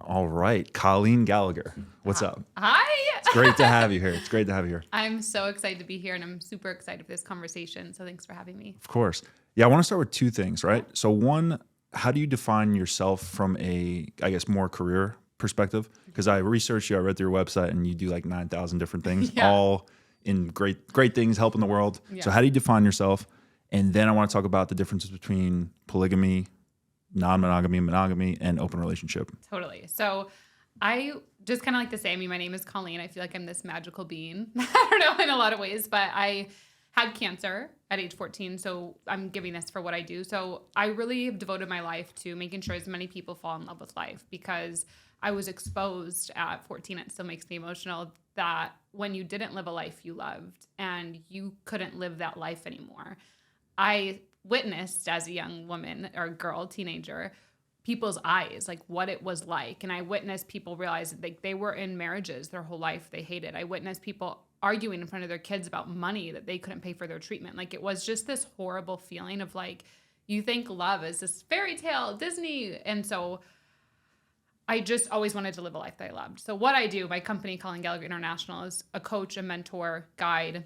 All right. Colleen Gallagher. What's up? Hi. It's great to have you here. It's great to have you here. I'm so excited to be here, and I'm super excited for this conversation. So thanks for having me. Of course. Yeah, I want to start with two things, right? So one, how do you define yourself from a, I guess, more career perspective? Because I researched you, I read through your website, and you do like 9,000 different things, all in great things, helping the world. Yeah. So how do you define yourself? And then I want to talk about the differences between polygamy, non-monogamy, monogamy, and open relationship. Totally. So I just kind of like to say, my name is Colleen. I feel like I'm this magical being. I don't know, in a lot of ways, but I had cancer at age 14. So I'm giving this for what I do. So I really have devoted my life to making sure as many people fall in love with life, because I was exposed at 14. It still makes me emotional that when you didn't live a life you loved and you couldn't live that life anymore. I witnessed as a young woman or girl, teenager, people's eyes, like what it was like. And I witnessed people realize that they were in marriages their whole life they hated. I witnessed people arguing in front of their kids about money that they couldn't pay for their treatment. Like, it was just this horrible feeling of like, you think love is this fairy tale, Disney. And so I just always wanted to live a life that I loved. So what I do, my company, Colleen Gallagher International, is a coach, a mentor, guide,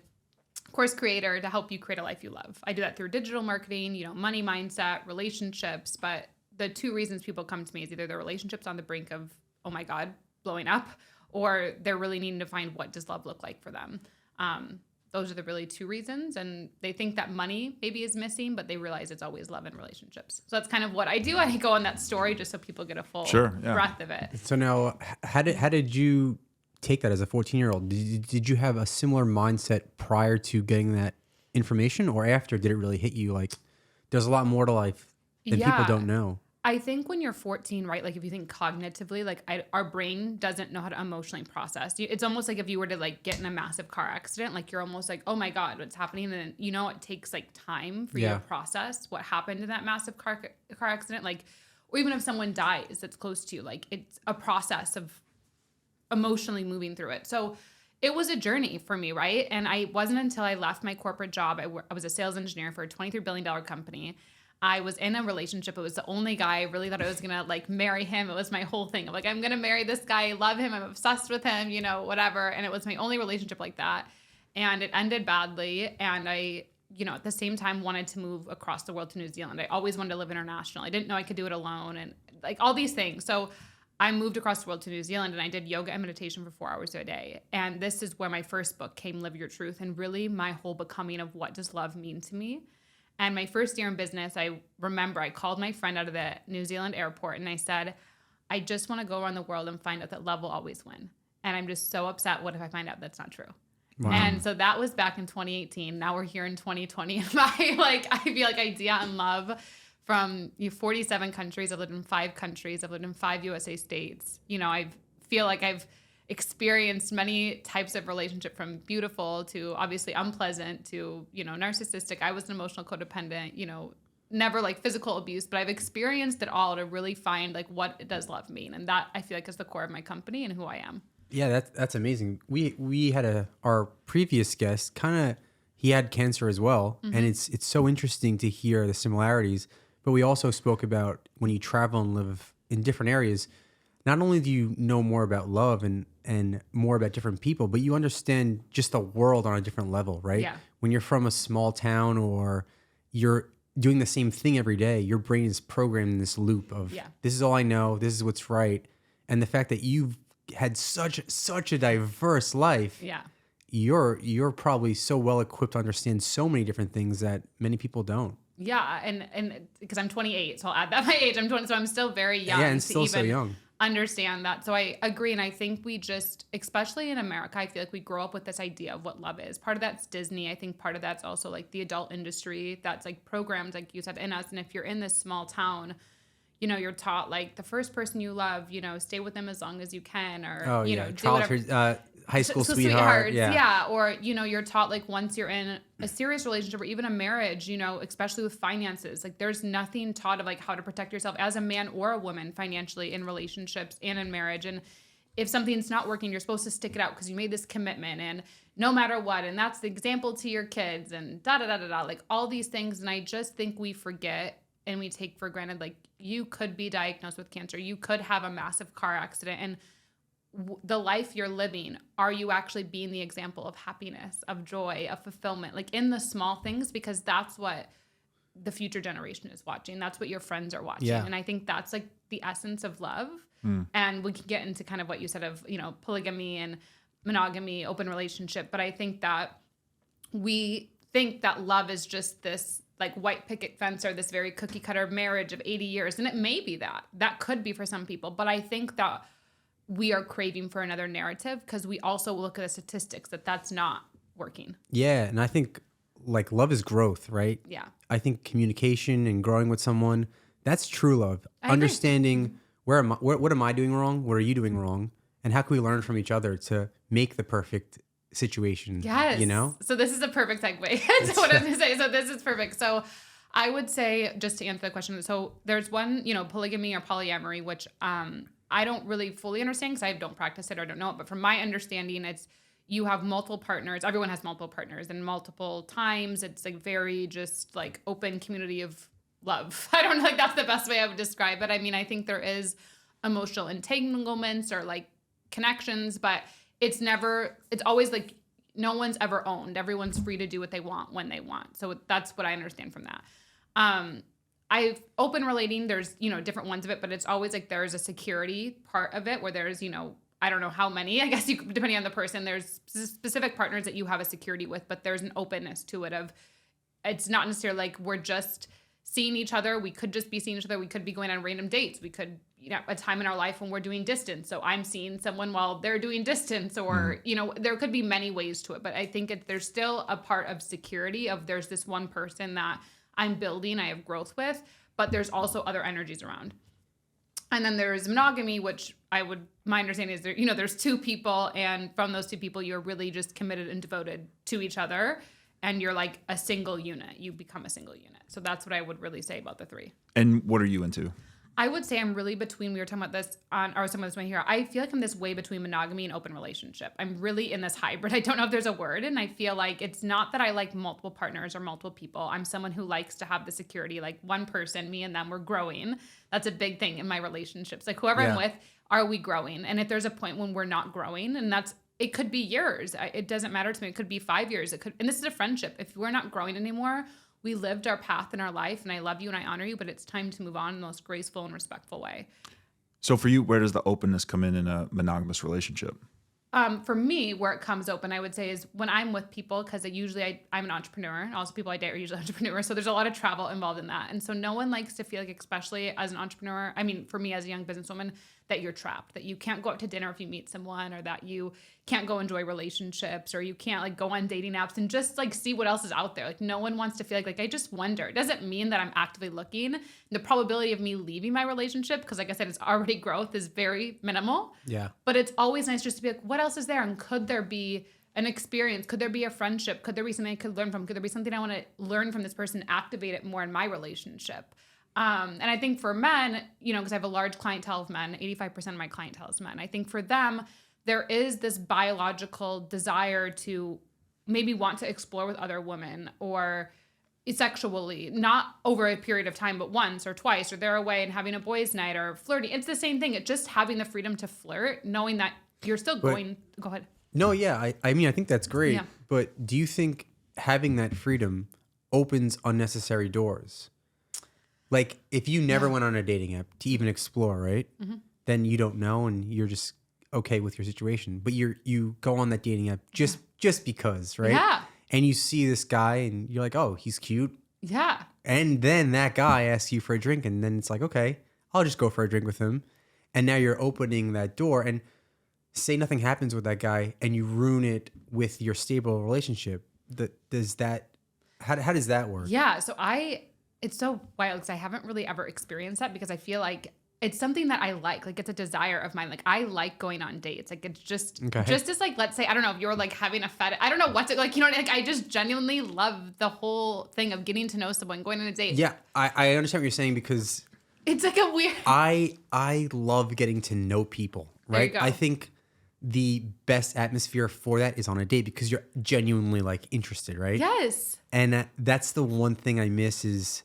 course creator to help you create a life you love. I do that through digital marketing, money mindset, relationships. But the two reasons people come to me is either their relationships on the brink of, oh my God, blowing up, or they're really needing to find what does love look like for them. Those are the really two reasons. And they think that money maybe is missing, but they realize it's always love and relationships. So that's kind of what I do. I go on that story just so people get a full breadth of it. So now, how did you take that as a 14-year-old? Did you have a similar mindset prior to getting that information, or after? Did it really hit you like there's a lot more to life than people don't know? I think when you're 14, right, like if you think cognitively, like our brain doesn't know how to emotionally process. It's almost like if you were to like get in a massive car accident, like you're almost like, oh my God, what's happening? And it takes like time for you to process what happened in that massive car accident. Like, or even if someone dies that's close to you, like it's a process of emotionally moving through it. So it was a journey for me, right? And I wasn't until I left my corporate job. I was a sales engineer for a $23 billion company. I was in a relationship. It was the only guy. I really thought I was going to like marry him. It was my whole thing. I'm like, I'm going to marry this guy. I love him. I'm obsessed with him, whatever. And it was my only relationship like that. And it ended badly. And I, at the same time wanted to move across the world to New Zealand. I always wanted to live international. I didn't know I could do it alone and like all these things. So I moved across the world to New Zealand, and I did yoga and meditation for 4 hours a day. And this is where my first book came, Live Your Truth, and really my whole becoming of what does love mean to me. And my first year in business, I remember I called my friend out of the New Zealand airport and I said, I just want to go around the world and find out that love will always win. And I'm just so upset. What if I find out that's not true? Wow. And so that was back in 2018. Now we're here in 2020. And I feel like idea and love from 47 countries. I've lived in 5 countries. I've lived in 5 USA states. I feel like I've experienced many types of relationship, from beautiful to obviously unpleasant to, narcissistic. I was an emotional codependent, never like physical abuse, but I've experienced it all to really find like what does love mean. And that I feel like is the core of my company and who I am. Yeah, that's amazing. We had our previous guest he had cancer as well. Mm-hmm. And it's so interesting to hear the similarities, but we also spoke about when you travel and live in different areas, not only do you know more about love and more about different people, but you understand just the world on a different level, right? Yeah. When you're from a small town or you're doing the same thing every day, your brain is programmed in this loop of this is all I know, this is what's right. And the fact that you've had such a diverse life, you're probably so well equipped to understand so many different things that many people don't. Yeah, and because I'm 28, so I'll add that my age. I'm 20, so I'm still very young. Yeah, and still so young. Understand that. So I agree. And I think we just, especially in America, I feel like we grow up with this idea of what love is. Part of that's Disney. I think part of that's also like the adult industry that's like programmed, like you said, in us. And if you're in this small town, you're taught like the first person you love, stay with them as long as you can, or, do whatever. High school sweetheart. Yeah. Or, you're taught like once you're in a serious relationship or even a marriage, especially with finances, like there's nothing taught of like how to protect yourself as a man or a woman financially in relationships and in marriage. And if something's not working, you're supposed to stick it out because you made this commitment and no matter what. And that's the example to your kids and like all these things. And I just think we forget and we take for granted, like you could be diagnosed with cancer. You could have a massive car accident. And the life you're living, are you actually being the example of happiness, of joy, of fulfillment, like in the small things? Because that's what the future generation is watching. That's what your friends are watching. Yeah. And I think that's like the essence of love. And we can get into kind of what you said of, you know, polygamy and monogamy, open relationship. But I think that we think that love is just this like white picket fence or this very cookie cutter marriage of 80 years. And it may be that. That could be for some people. But I think that we are craving for another narrative because we also look at the statistics that that's not working. Yeah. And I think like love is growth, right? Yeah. I think communication and growing with someone, that's true love. I agree. Understanding what am I doing wrong? What are you doing wrong? And how can we learn from each other to make the perfect situation? Yes. You know? So this is a perfect segue to what I was going to say. So this is perfect. So I would say, just to answer the question, so there's one, you know, polygamy or polyamory, which I don't really fully understand because I don't practice it or don't know it. But from my understanding, it's you have multiple partners. Everyone has multiple partners and multiple times. It's like very just like open community of love. I don't know, like that's the best way I would describe it. I mean, I think there is emotional entanglements or like connections, but it's always like no one's ever owned. Everyone's free to do what they want when they want. So that's what I understand from that. I've open relating, there's, you know, different ones of it, but it's always like there's a security part of it where there's, you know, I don't know how many, I guess you, depending on the person, there's specific partners that you have a security with, but there's an openness to it of, it's not necessarily like we're just seeing each other. We could just be seeing each other. We could be going on random dates. We could, you know, a time in our life when we're doing distance. So I'm seeing someone while they're doing distance or, you know, there could be many ways to it, but I think there's still a part of security of there's this one person that I'm building, I have growth with, but there's also other energies around. And then there's monogamy, which my understanding is there, you know, there's two people and from those two people, you're really just committed and devoted to each other. And you're like a single unit. You become a single unit. So that's what I would really say about the three. And what are you into? I would say I'm really between, we were talking about this or some of this one here. I feel like I'm this way between monogamy and open relationship. I'm really in this hybrid. I don't know if there's a word. And I feel like it's not that I like multiple partners or multiple people. I'm someone who likes to have the security, like one person, me and them, we're growing. That's a big thing in my relationships. Like whoever I'm with, are we growing? And if there's a point when we're not growing, and it could be years. It doesn't matter to me. It could be 5 years. And this is a friendship. If we're not growing anymore, we lived our path in our life and I love you and I honor you, but it's time to move on in the most graceful and respectful way. So for you, where does the openness come in a monogamous relationship? For me, where it comes open, I would say is when I'm with people, because I'm an entrepreneur, and also people I date are usually entrepreneurs. So there's a lot of travel involved in that. And so no one likes to feel like, especially as an entrepreneur, I mean, for me as a young businesswoman, that you're trapped, that you can't go out to dinner if you meet someone, or that you can't go enjoy relationships, or you can't like go on dating apps and just like see what else is out there. Like no one wants to feel like I just wonder. It doesn't mean that I'm actively looking. The probability of me leaving my relationship, because like I said, it's already growth, is very minimal. Yeah. But it's always nice just to be like, what else is there? And could there be an experience? Could there be a friendship? Could there be something I could learn from? Could there be something I want to learn from this person, activate it more in my relationship? And I think for men, you know, because I have a large clientele of men, 85% of my clientele is men. I think for them, there is this biological desire to maybe want to explore with other women or sexually, not over a period of time, but once or twice, or they're away and having a boys' night or flirting. It's the same thing. It's just having the freedom to flirt, knowing that you're still going. Go ahead. No, yeah. I mean, I think that's great. Yeah. But do you think having that freedom opens unnecessary doors? Like if you never went on a dating app to even explore, right? Mm-hmm. Then you don't know and you're just okay with your situation. But you go on that dating app just because, right? Yeah. And you see this guy and you're like, oh, he's cute. Yeah. And then that guy asks you for a drink and then it's like, okay, I'll just go for a drink with him. And now you're opening that door and say nothing happens with that guy and you ruin it with your stable relationship. How does that work? Yeah. So it's so wild because I haven't really ever experienced that because I feel like it's something that I like. Like it's a desire of mine. Like I like going on dates. Like it's just as like, let's say, I don't know if you're like having a fetish. I don't know what's it like, you know, like I just genuinely love the whole thing of getting to know someone, going on a date. Yeah. I understand what you're saying because it's like a weird. I love getting to know people, right? There you go. I think the best atmosphere for that is on a date because you're genuinely like interested, right? Yes. And that's the one thing I miss is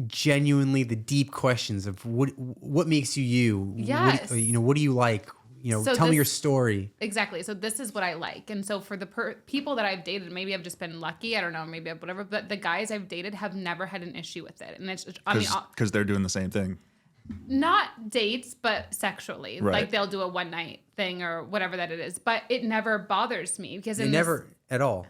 genuinely the deep questions of what makes you you. Yes. What do you like? So tell me your story. Exactly. So this is what I like. And so for the people that I've dated, maybe I've just been lucky. I don't know. Maybe whatever. But the guys I've dated have never had an issue with it. And it's, because they're doing the same thing. Not dates, but sexually. Right. Like they'll do a one night thing or whatever that it is. But it never bothers me because Never at all.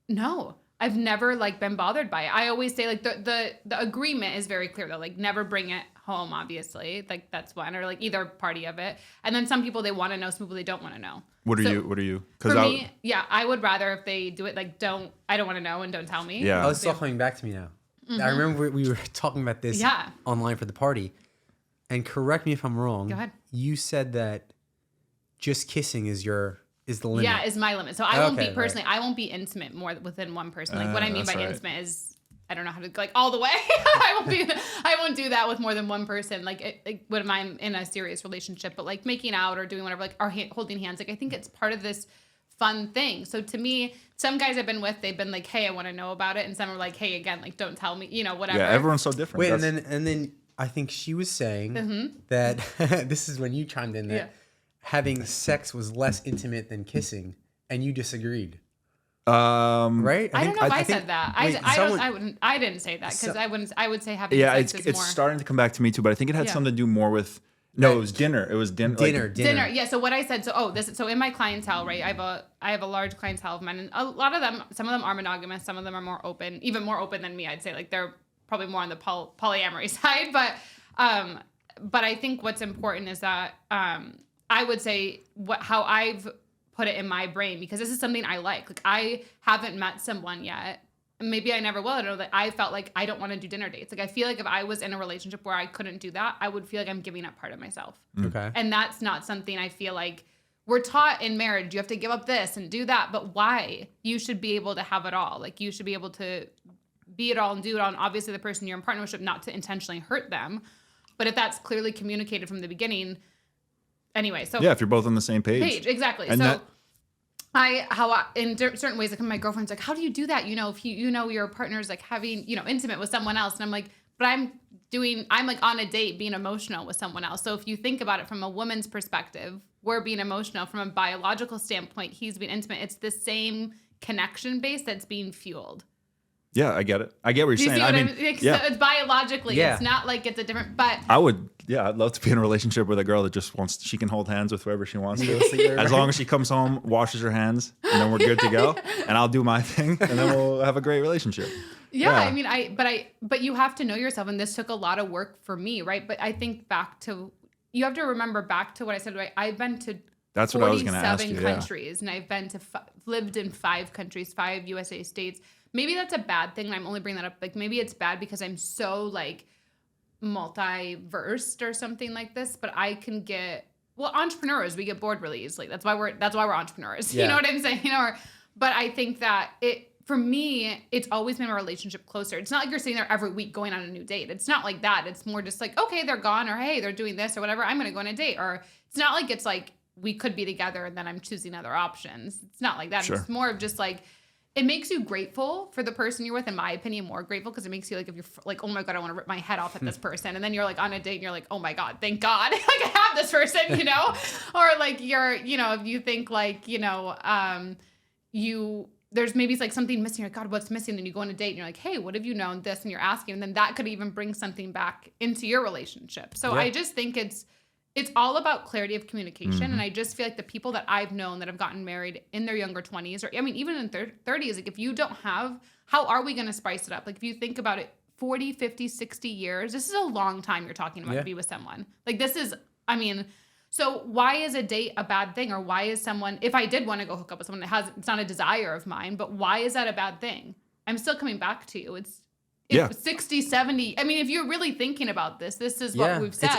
No, I've never like been bothered by it. I always say like the agreement is very clear though. Like never bring it home, obviously. Like that's one, or like either party of it. And then some people they want to know, some people they don't want to know. What are you? For me, I would rather if they do it like I don't want to know and don't tell me. Yeah. Oh, it's all coming back to me now. I remember we were talking about this online for the party. And correct me if I'm wrong. Go ahead. You said that just kissing is the limit. Yeah, is my limit. So I won't be personally. Right. I won't be intimate more within one person. Like what I mean by intimate is I don't know how to like all the way. I won't do that with more than one person. Like when I'm in a serious relationship, but like making out or doing whatever, like or holding hands. Like I think it's part of this fun thing. So to me, some guys I've been with, they've been like, hey, I want to know about it, and some are like, hey, again, like don't tell me, whatever. Yeah, everyone's so different. Wait, and then. I think she was saying that this is when you chimed in that having sex was less intimate than kissing, and you disagreed. Right? I don't know if I said that. I didn't say that because I would say having sex is more. It's starting to come back to me too, but I think it had something to do more with. No, it was dinner. It was dinner. Dinner. Yeah. So what I said. So in my clientele, right? I have a large clientele of men, and a lot of them. Some of them are monogamous. Some of them are more open, even more open than me. I'd say like they're probably more on the polyamory side, but I think what's important is that I would say how I've put it in my brain, because this is something I like. Like I haven't met someone yet, maybe I never will. I know that I felt like I don't want to do dinner dates. Like I feel like if I was in a relationship where I couldn't do that, I would feel like I'm giving up part of myself. Okay, and that's not something I feel like we're taught in marriage. You have to give up this and do that, but why? You should be able to have it all. Like you should be able to be it all and do it all. And obviously the person you're in partnership, not to intentionally hurt them. But if that's clearly communicated from the beginning, anyway. So yeah, if you're both on the same page. Exactly. And in certain ways, like my girlfriend's like, how do you do that? If your partner's like having, intimate with someone else. And I'm like, but I'm like on a date being emotional with someone else. So if you think about it from a woman's perspective, we're being emotional. From a biological standpoint, he's being intimate. It's the same connection base that's being fueled. Yeah, I get it. I get what you're saying. I mean, so it's biologically. Yeah. It's not like it's a different. But I'd love to be in a relationship with a girl that just she can hold hands with whoever she wants to. As long as she comes home, washes her hands, and then we're good to go. And I'll do my thing, and then we'll have a great relationship. Yeah, I mean, but you have to know yourself, and this took a lot of work for me, right? But I think you have to remember back to what I said, right? I've been to That's what I was going to ask you. 47 countries, and I've been to lived in 5 countries, 5 USA states. Maybe that's a bad thing. And I'm only bringing that up. Like maybe it's bad because I'm so like multi-versed or something like this. But I can entrepreneurs, we get bored really easily. That's why we're entrepreneurs. Yeah. You know what I'm saying? But I think that for me, it's always made my relationship closer. It's not like you're sitting there every week going on a new date. It's not like that. It's more just like, okay, they're gone, or hey, they're doing this or whatever. I'm going to go on a date. Or it's not like it's like we could be together and then I'm choosing other options. It's not like that. Sure. It's more of just like, it makes you grateful for the person you're with, in my opinion, more grateful, because it makes you like, if you're like, oh my God, I want to rip my head off at this person. And then you're like on a date and you're like, oh my God, thank God, like I have this person, or like you're, if you think like, there's maybe like something missing, or God, what's missing? Then you go on a date and you're like, hey, what have you known this? And you're asking, and then that could even bring something back into your relationship. So I just think it's all about clarity of communication. Mm-hmm. And I just feel like the people that I've known that have gotten married in their younger 20s, or I mean, even in 30s, like if you don't have, how are we going to spice it up? Like if you think about it, 40, 50, 60 years, this is a long time you're talking about to be with someone. Like this is, so why is a date a bad thing? Or why is someone, if I did want to go hook up with someone it's not a desire of mine, but why is that a bad thing? I'm still coming back to you. It's 60, 70. I mean, if you're really thinking about this is what we've said.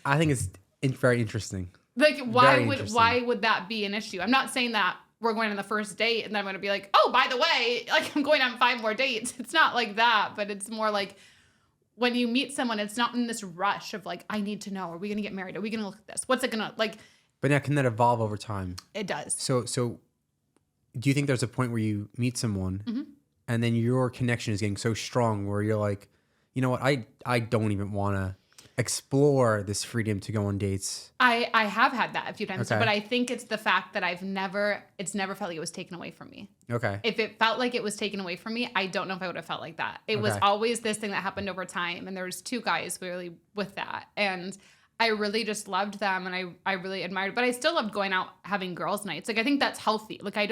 I think it's very interesting. Like why would that be an issue? I'm not saying that we're going on the first date and then I'm going to be like, oh, by the way, like I'm going on 5 more dates. It's not like that, but it's more like when you meet someone, it's not in this rush of like, I need to know, are we going to get married? Are we going to look at this? What's it going to like? But now can that evolve over time? It does. So do you think there's a point where you meet someone and then your connection is getting so strong where you're like, you know what, I don't even want to explore this freedom to go on dates. I have had that a few times, Okay. but I think it's the fact that it's never felt like it was taken away from me. Okay. If it felt like it was taken away from me, I don't know if I would have felt like that. It was Okay. always this thing that happened over time. And there was 2 guys really with that. And I really just loved them and I really admired, but I still loved going out having girls' nights. Like, I think that's healthy. Like, I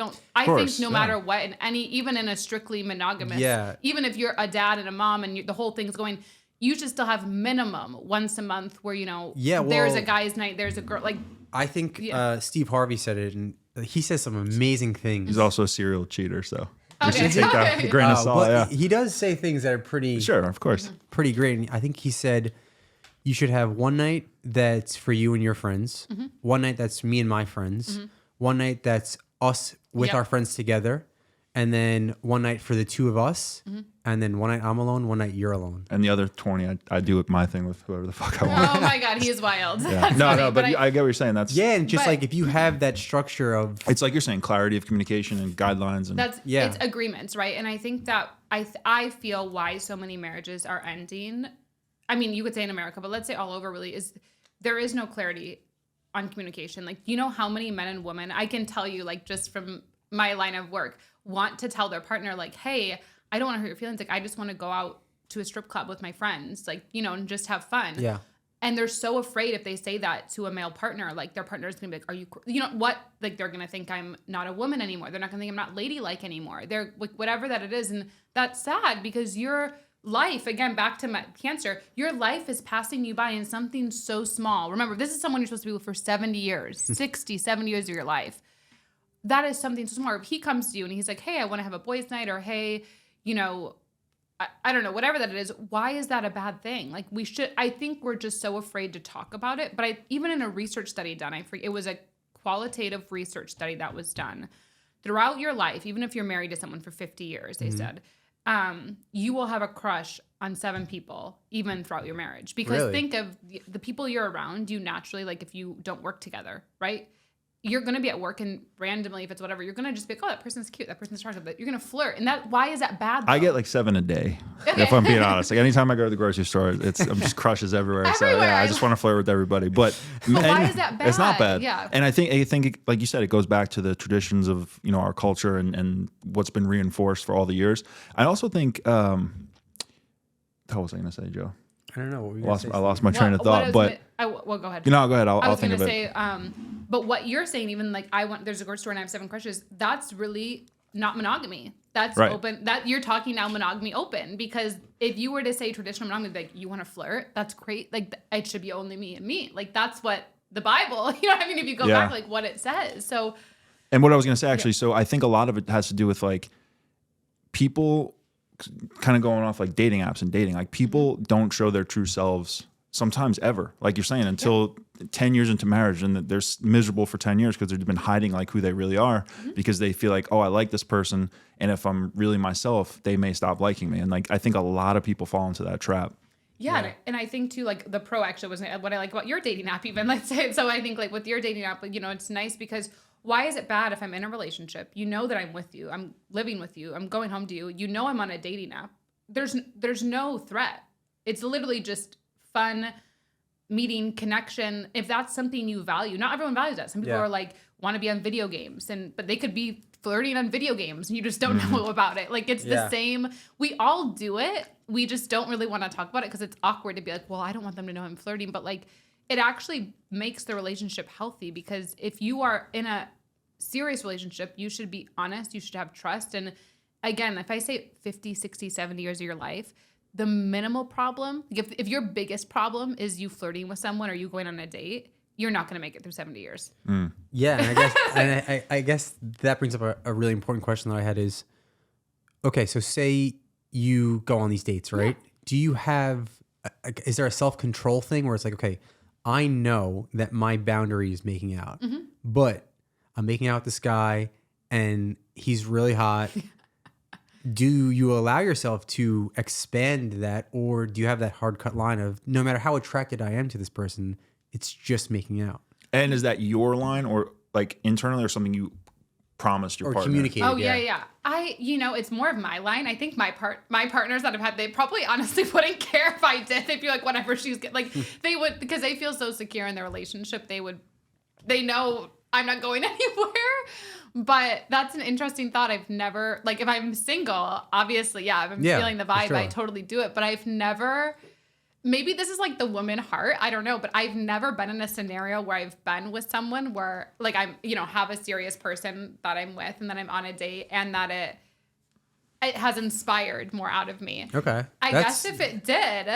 course, think no yeah. matter what, even in a strictly monogamous, Yeah. even if you're a dad and a mom and the whole thing's going, you should still have minimum once a month where, there's a guy's night, there's a girl, like, I think Yeah. Steve Harvey said it, and he says some amazing things. He's also a serial cheater, so you Okay. should take that with a grain of salt. but Yeah, he does say things that are pretty sure, of course. pretty great. And I think he said you should have one night that's for you and your friends, one night that's me and my friends, one night that's us with Yep. our friends together, and then one night for the 2 of us, and then one night I'm alone, one night you're alone. And the other 20, I do my thing with whoever the fuck I want. oh my God, he is wild. Yeah. That's No, funny, no, but I get what you're saying. That's Yeah, and just But- like if you have that structure of It's like you're saying, clarity of communication and guidelines, and Yeah. It's agreements, right? And I think that I feel why so many marriages are ending. I mean, you could say in America, but let's say all over really is there is no clarity on communication. Like, you know how many men and women, I can tell you, like, just from my line of work, want to tell their partner, like, hey, I don't want to hurt your feelings. Like, I just want to go out to a strip club with my friends, like, and just have fun. yeah. And they're so afraid if they say that to a male partner, like their partner's gonna be like, are you know what? Like, they're gonna think I'm not a woman anymore. They're not gonna think I'm not ladylike anymore. They're like, whatever that it is. And that's sad because your life, again, back to my cancer, your life is passing you by in something so small. Remember, this is someone you're supposed to be with for 70 years, 60, 70 years of your life. That is something so small. If he comes to you and he's like, hey, I want to have a boys' night, or hey, I don't know, whatever that it is, why is that a bad thing? Like, I think we're just so afraid to talk about it. But even in a research study done, it was a qualitative research study that was done throughout your life, even if you're married to someone for 50 years, they said, you will have a crush on 7 people, even throughout your marriage. Because Really? think of the people you're around, you naturally, like if you don't work together, right? You're going to be at work and randomly, if it's whatever, you're going to just be like, oh, that person's cute. That person's attractive. You're going to flirt. And why is that bad, though? I get like 7 a day. Okay. If I'm being honest, like anytime I go to the grocery store, I'm just crushes everywhere. So Everywhere. yeah, I just want to flirt with everybody. But why is that It's not bad? bad. Yeah. And I think like you said, it goes back to the traditions of our culture and what's been reinforced for all the years. I also think, how was I going to say, Joe? I don't know. What were you gonna say, I lost my train of thought. But well, go ahead. go ahead. I I'll was think going of to it. say, but what you're saying, even like there's a girl store and I have 7 crushes. That's really not monogamy. That's Right. open. That you're talking now monogamy open, because if you were to say traditional monogamy, like you want to flirt, that's great. Like it should be only me and me. Like that's what the Bible, you know what I mean? If you go Yeah. back, like what it says. So And what I was going to say, actually, so I think a lot of it has to do with like people kind of going off like dating apps and dating. Like people don't show their true selves sometimes ever. Like you're saying, until 10 years into marriage, and they're miserable for 10 years because they've been hiding like who they really are because they feel like, oh, I like this person. And if I'm really myself, they may stop liking me. And like, I think a lot of people fall into that trap. yeah. And I think too, like the pro actually was what I like about your dating app, even, let's say. So I think like with your dating app, it's nice because why is it bad if I'm in a relationship? You know that I'm with you. I'm living with you. I'm going home to you. You know I'm on a dating app. There's no threat. It's literally just fun, meeting, connection. If that's something you value, not everyone values that. Some people Yeah. are like, want to be on video games, but they could be flirting on video games and you just don't know about it. Like it's the Yeah. same. We all do it. We just don't really want to talk about it because it's awkward to be like, well, I don't want them to know I'm flirting. But like, it actually makes the relationship healthy, because if you are in a serious relationship, you should be honest. You should have trust. And again, if I say 50, 60, 70 years of your life, the minimal problem, like if your biggest problem is you flirting with someone or you going on a date, you're not going to make it through 70 years. Yeah, and I guess I guess that brings up a really important question that I had is, okay, so say you go on these dates, right? Yeah. Do you have, is there a self-control thing where it's like, okay, I know that my boundary is making out, but I'm making out with this guy and he's really hot. Do you allow yourself to expand that, or do you have that hard cut line of no matter how attracted I am to this person, it's just making out? And is that your line or like internally or something you promised your or partner. communicated. Oh yeah. It's more of my line. I think my partners that I've had, they probably honestly wouldn't care if I did. They'd be like, whatever, they would, because they feel so secure in their relationship. They know I'm not going anywhere. But that's an interesting thought. I've never, like, if I'm single, obviously, if I'm feeling the vibe, sure. I totally do it. But I've never, maybe this is like the woman heart, I don't know, but I've never been in a scenario where I've been with someone where, like, I'm, have a serious person that I'm with and then I'm on a date and that it has inspired more out of me. Okay. I guess if it did,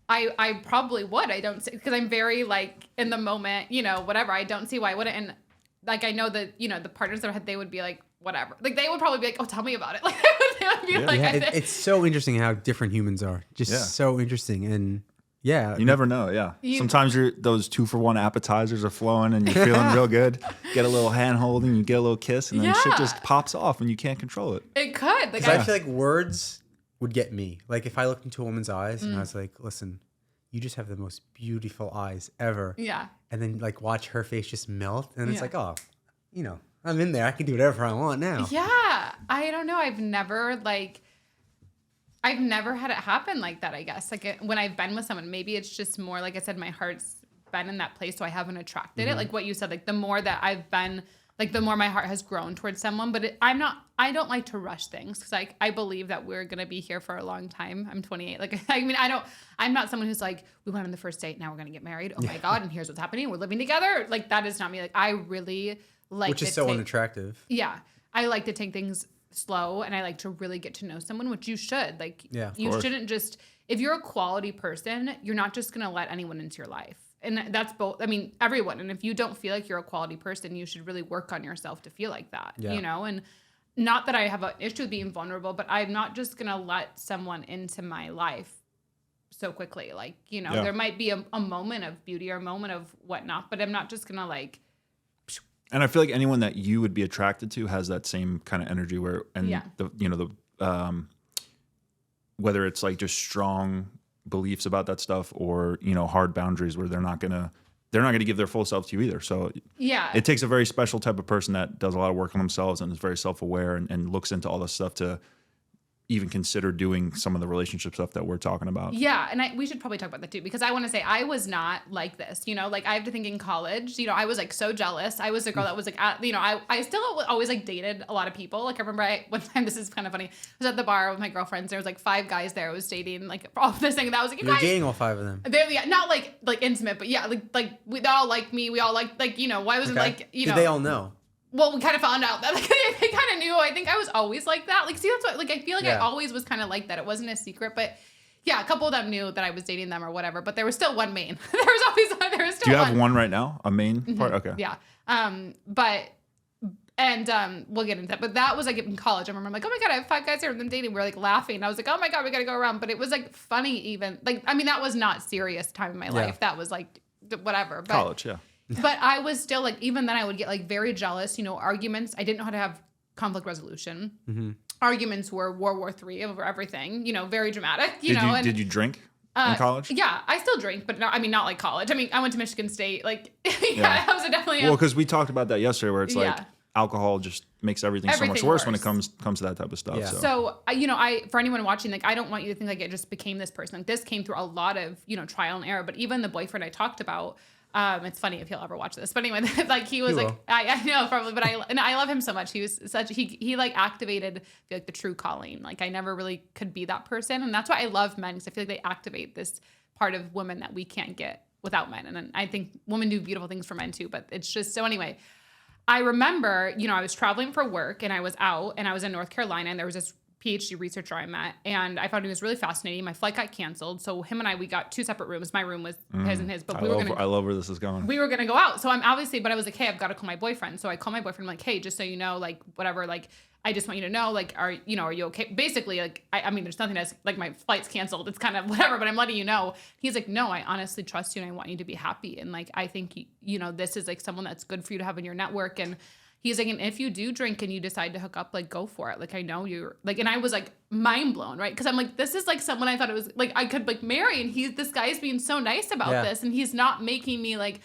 I probably would. I don't see, because I'm very, like, in the moment, whatever. I don't see why I wouldn't. And, like, I know that, the partners that I had, they would be like, whatever. Like, they would probably be like, oh, tell me about it. Like, they would be like, it's so interesting how different humans are. Just so interesting. And you never know. Yeah. Sometimes those 2-for-1 appetizers are flowing and you're feeling real good. Get a little hand holding, you get a little kiss, and then shit just pops off and you can't control it. It could. Like, I feel like words would get me. Like, if I looked into a woman's eyes and I was like, listen, you just have the most beautiful eyes ever. Yeah. And then, like, watch her face just melt. And it's like, oh, I'm in there. I can do whatever I want now. Yeah. I don't know. I've never had it happen like that, I guess. Like, when I've been with someone, maybe it's just more, like I said, my heart's been in that place, so I haven't attracted it. Like what you said, like, the more that I've been, like, the more my heart has grown towards someone. But I don't like to rush things, because I believe that we're going to be here for a long time. I'm 28. Like, I mean, I'm not someone who's like, we went on the first date, now we're going to get married. Oh my God. And here's what's happening. We're living together. Like, that is not me. Like, I really like, which is so unattractive. Yeah. I like to take things slow, and I like to really get to know someone, which you should. Like, you shouldn't just, if you're a quality person, you're not just going to let anyone into your life. And that's both, I mean, everyone. And if you don't feel like you're a quality person, you should really work on yourself to feel like that, and not that I have an issue with being vulnerable, but I'm not just going to let someone into my life so quickly. Like, there might be a moment of beauty or a moment of whatnot, but I'm not just going to, like. And I feel like anyone that you would be attracted to has that same kind of energy where, and whether it's like just strong beliefs about that stuff or, hard boundaries where they're not going to give their full self to you either. So it takes a very special type of person that does a lot of work on themselves and is very self-aware and looks into all this stuff to even consider doing some of the relationship stuff that we're talking about. Yeah, and we should probably talk about that too, because I want to say I was not like this, like I have to think in college, I was like so jealous. I was a girl that was like, I still always like dated a lot of people. Like I remember one time, this is kind of funny, I was at the bar with my girlfriends, there was like 5 guys there I was dating, like all this thing, and I was like, you guys dating all 5 of them. They're not like intimate, but like they all like me, we all like why wasn't like, Did they all know? Well, we kind of found out that like, they kind of knew. I think I was always like that. Like, see, that's what, like, I feel like I always was kind of like that. It wasn't a secret, but yeah, a couple of them knew that I was dating them or whatever, but there was still one main. there was still one. Do you have one right now? A main part? Okay. Yeah. We'll get into that. But that was like in college. I remember like, oh my God, I have 5 guys here and them dating. We were like laughing. I was like, oh my God, we got to go around. But it was like funny even. Like, I mean, that was not serious time in my life. That was like whatever. But, college, yeah. But I was still like, even then I would get like very jealous, arguments. I didn't know how to have conflict resolution. Mm-hmm. Arguments were World War III over everything, very dramatic, Did you drink in college? Yeah, I still drink, but not like college. I mean, I went to Michigan State. Like, I was definitely. Well, because we talked about that yesterday where it's like alcohol just makes everything so much worse when it comes to that type of stuff. Yeah. So, I for anyone watching, like, I don't want you to think like it just became this person. Like, this came through a lot of, trial and error. But even the boyfriend I talked about, it's funny if he'll ever watch this, but anyway, like he was like, I know probably, but I love him so much. He was he like activated, I feel like, the true Colleen. Like, I never really could be that person. And that's why I love men, because I feel like they activate this part of women that we can't get without men. And then I think women do beautiful things for men too, but it's just, so anyway, I remember, I was traveling for work and I was out and I was in North Carolina and there was this PhD researcher I met, and I found he was really fascinating. My flight got canceled, so him and I, we got 2 separate rooms. My room was his and his, but I love where this is going. We were gonna go out, so I'm obviously, but I was like, hey, I've got to call my boyfriend. So I call my boyfriend, I'm like, hey, just so you know, like, whatever, like, I just want you to know, like, are you okay? Basically, like, I mean, there's nothing that's like, my flight's canceled. It's kind of whatever, but I'm letting you know. He's like, no, I honestly trust you and I want you to be happy, and like, I think this is like someone that's good for you to have in your network. And he's like, and if you do drink and you decide to hook up, like, go for it. Like, I know you're like, and I was like mind blown, right? Because I'm like, this is like someone I thought it was like I could like marry, and this guy is being so nice about this, and he's not making me like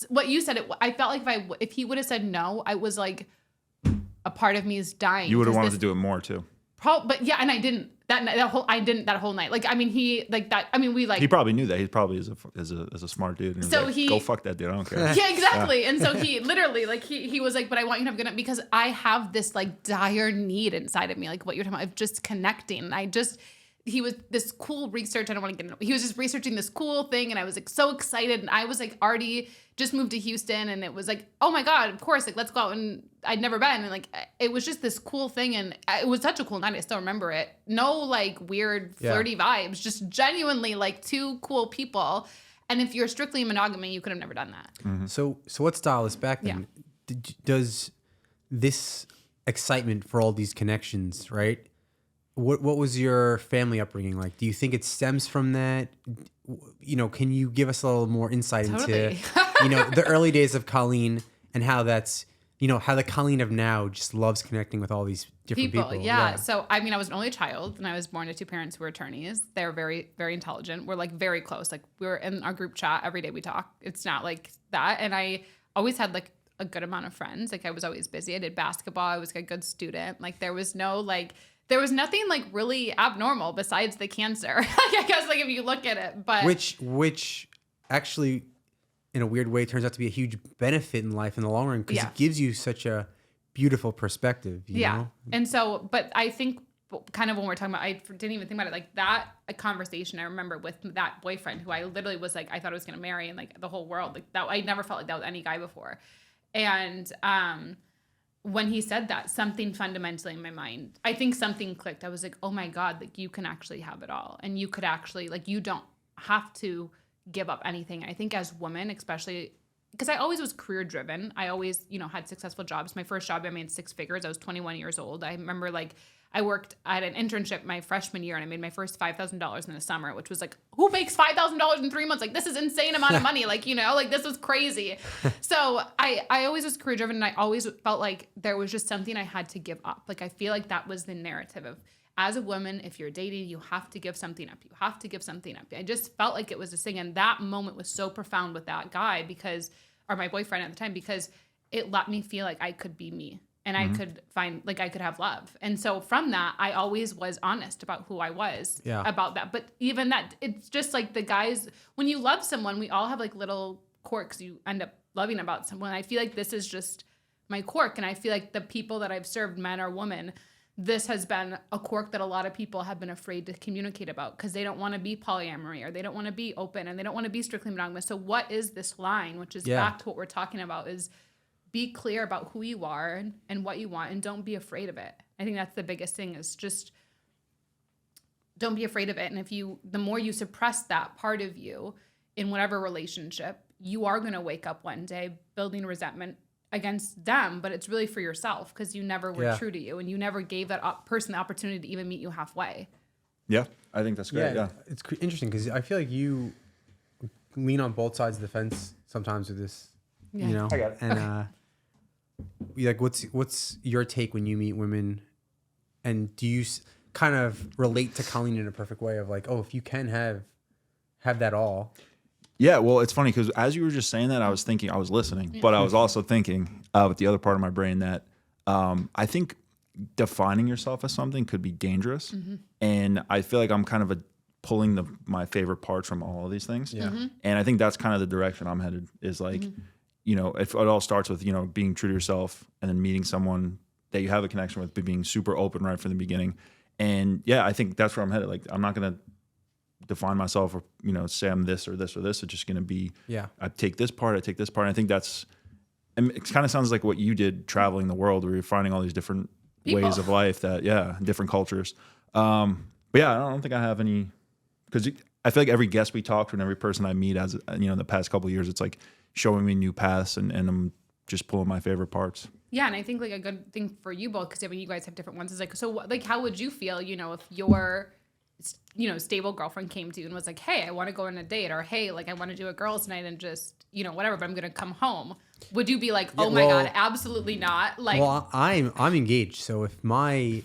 what you said. I felt like if he would have said no, I was like a part of me is dying. You would have wanted to do it more too. But yeah, and I didn't that whole night. Like, I mean, he probably knew that. He probably is a smart dude. And so go fuck that dude. I don't care. Yeah, exactly. And so he literally, like, he was like, but I want you to have a good night, because I have this like dire need inside of me, like what you're talking about, of just connecting. He was this cool research. I don't want to get into it. He was just researching this cool thing, and I was like so excited. And I was like already just moved to Houston, and it was like, oh my God, of course, like let's go out. And I'd never been, and like it was just this cool thing, and it was such a cool night. I still remember it. No like weird flirty vibes, just genuinely like two cool people. And if you're strictly monogamy, you could have never done that. Mm-hmm. So let's dial this back then. Yeah. Does this excitement for all these connections, right? What was your family upbringing like? Do you think it stems from that? You know, can you give us a little more insight into, you know, the early days of Colleen and how that's, you know, how the Colleen of now just loves connecting with all these different people. Yeah. So, I mean, I was an only child, and I was born to two parents who were attorneys. They're very, very intelligent. We're like very close. Like, we were in our group chat every day we talk. It's not like that. And I always had like a good amount of friends. Like, I was always busy. I did basketball. I was a good student. Like, there was nothing like really abnormal besides the cancer. Like, I guess like if you look at it, but which actually in a weird way turns out to be a huge benefit in life in the long run, because it gives you such a beautiful perspective. You know? And so, but I think kind of when we're talking about, I didn't even think about it like that. A conversation I remember with that boyfriend who I literally was like, I thought I was going to marry, and like the whole world, like that. I never felt like that with any guy before. And, when he said that, something fundamentally in my mind, I think something clicked. I was like, oh my God, like you can actually have it all. And you could actually, like, you don't have to give up anything. I think as women, especially because I always was career driven. I always, you know, had successful jobs. My first job, I made 6 figures. I was 21 years old. I remember like I had an internship my freshman year, and I made my first $5,000 in the summer, which was like, who makes $5,000 in 3 months? Like, this is insane amount of money. Like, you know, like this was crazy. So I always was career driven, and I always felt like there was just something I had to give up. Like, I feel like that was the narrative of, as a woman, if you're dating, you have to give something up. You have to give something up. I just felt like it was a thing. And that moment was so profound with that guy or my boyfriend at the time, because it let me feel like I could be me. And I could find, like, I could have love. And so from that, I always was honest about who I was about that. But even that, it's just like the guys, when you love someone, we all have like little quirks you end up loving about someone. I feel like this is just my quirk. And I feel like the people that I've served, men or women, this has been a quirk that a lot of people have been afraid to communicate about, because they don't want to be polyamory, or they don't want to be open, and they don't want to be strictly monogamous. So what is this line, which is back to what we're talking about, is be clear about who you are and what you want, and don't be afraid of it. I think that's the biggest thing, is just don't be afraid of it. And the more you suppress that part of you in whatever relationship, you are going to wake up one day building resentment against them, but it's really for yourself, because you never were true to you, and you never gave that person the opportunity to even meet you halfway. Yeah, I think that's great. Yeah. It's interesting, because I feel like you lean on both sides of the fence sometimes with this, you know, I got it. And, like, what's your take when you meet women, and do you kind of relate to Colleen in a perfect way of like, oh, if you can have that all? Yeah, well, it's funny because as you were just saying that, I was listening, but I was also thinking with the other part of my brain that I think defining yourself as something could be dangerous, and I feel like I'm kind of pulling my favorite parts from all of these things, and I think that's kind of the direction I'm headed. Is like. You know, if it all starts with, you know, being true to yourself, and then meeting someone that you have a connection with, but being super open right from the beginning. And yeah, I think that's where I'm headed. Like, I'm not going to define myself or, you know, say I'm this or this or this. It's just going to be, I take this part. And I think it kind of sounds like what you did traveling the world, where you're finding all these different ways of life different cultures. But yeah, I don't think I have any, because I feel like every guest we talk to and every person I meet, as you know, in the past couple of years, it's like showing me new paths, and I'm just pulling my favorite parts. Yeah, and I think like a good thing for you both, because I mean, you guys have different ones, is like, so like, how would you feel, you know, if your, you know, stable girlfriend came to you and was like, hey, I want to go on a date, or hey, like I want to do a girls' night and just, you know, whatever, but I'm gonna come home? Would you be like, oh my God, absolutely not? Like, well, I'm engaged, so if my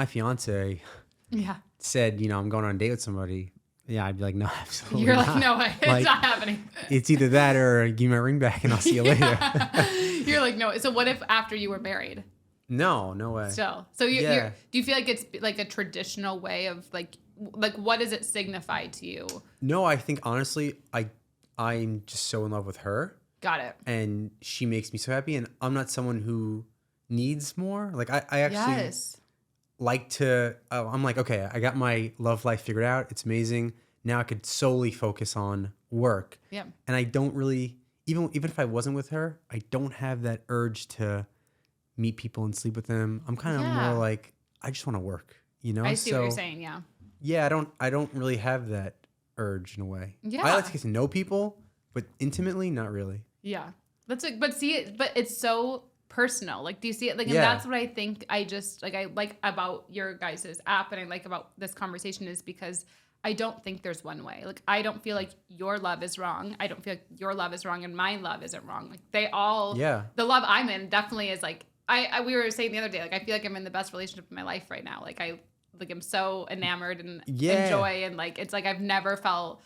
fiance said, you know, I'm going on a date with somebody, I'd be like, no, absolutely You're not. like, no way, it's not happening. It's either that or give me my ring back and I'll see you later. You're like, no. So what if after you were married? No, no way. Still. So Yeah. you're, do you feel like it's like a traditional way of like what does it signify to you? No, I think honestly, I'm just so in love with her, Got it. and she makes me so happy. And I'm not someone who needs more. Like I actually Yes. like to. I'm like, okay, I got my love life figured out. It's amazing. Now I could solely focus on work. Yeah. And I don't really, even if I wasn't with her, I don't have that urge to meet people and sleep with them. I'm kind of Yeah. more like, I just want to work, you know? I see what you're saying. Yeah. Yeah, I don't really have that urge in a way. Yeah. I like to get to know people, but intimately, not really. Yeah. That's like, but see it, but it's so personal. Like, do you see it? Like, and Yeah. that's what I think I like about your guys' app and I like about this conversation is because I don't think there's one way. Like, I don't feel like your love is wrong. I don't feel like your love is wrong and my love isn't wrong. Like, they all, Yeah. the love I'm in definitely is like, we were saying the other day, like, I feel like I'm in the best relationship of my life right now. Like, I'm so enamored and Yeah. enjoy. And like, it's like, I've never felt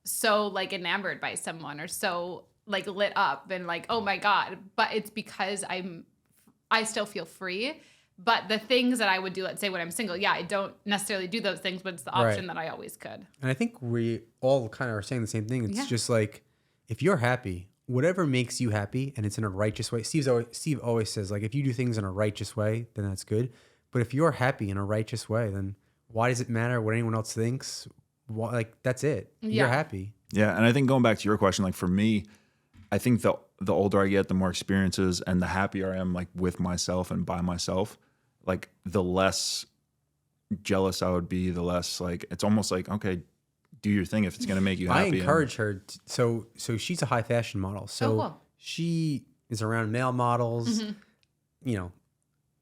so like enamored by someone or so like lit up and like, oh my God. But it's because I still feel free. But the things that I would do, let's say when I'm single, yeah, I don't necessarily do those things, but it's the option that I always could. And I think we all kind of are saying the same thing. It's Yeah. just like, if you're happy, whatever makes you happy and it's in a righteous way. Steve always says, like, if you do things in a righteous way, then that's good. But if you're happy in a righteous way, then why does it matter what anyone else thinks? Why, like, that's it. You're Yeah. happy. Yeah, and I think going back to your question, like for me, I think the older I get, the more experiences and the happier I am, like with myself and by myself. Like the less jealous I would be, the less like it's almost like, okay, do your thing if it's gonna make you I happy. encourage her. So she's a high fashion model. So cool. she is around male models, you know,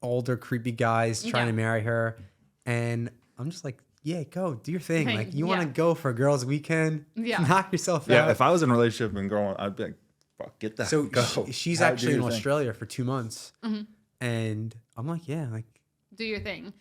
older creepy guys trying Yeah. to marry her, and I'm just like, yeah, go do your thing. Thing, Like, you want to yeah. go for a girls' weekend? Yeah. Knock yourself Yeah, out. if I was in a relationship and growing, I'd be like, fuck, get that. So go. she's Do actually in your thing. Australia for 2 months, and I'm like, yeah, like, Do your thing.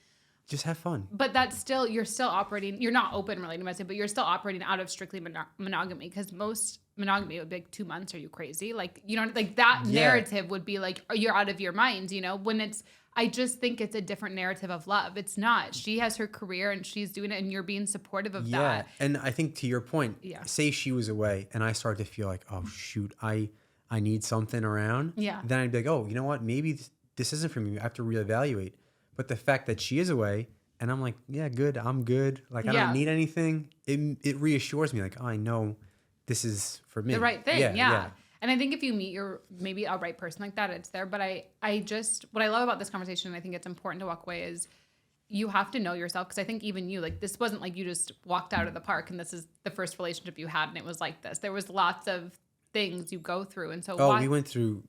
just have fun. But that's still, you're still operating, you're not open really to myself, but you're still operating out of strictly monogamy because most monogamy would be like 2 months. Are you crazy? Like, you know, like that Yeah. narrative would be like, you're out of your mind, you know, when it's, I just think it's a different narrative of love. It's not. She has her career and she's doing it and you're being supportive of Yeah, that. and I think to your point, Yeah. say she was away, and I started to feel like, oh shoot, I need something around. Yeah. Then I'd be like, oh, you know what? Maybe this isn't for me. I have to reevaluate. But the fact that she is away, and I'm like, yeah, good. I'm good. Like, I Yeah. don't need anything. It reassures me. Like, oh, I know this is for me. The right thing. Yeah. And I think if you meet maybe a right person like that, it's there. But I just, what I love about this conversation, and I think it's important to walk away is you have to know yourself. Cause I think even you, like, this wasn't like you just walked out of the park and this is the first relationship you had and it was like this. There was lots of things you go through. And so Oh, we went through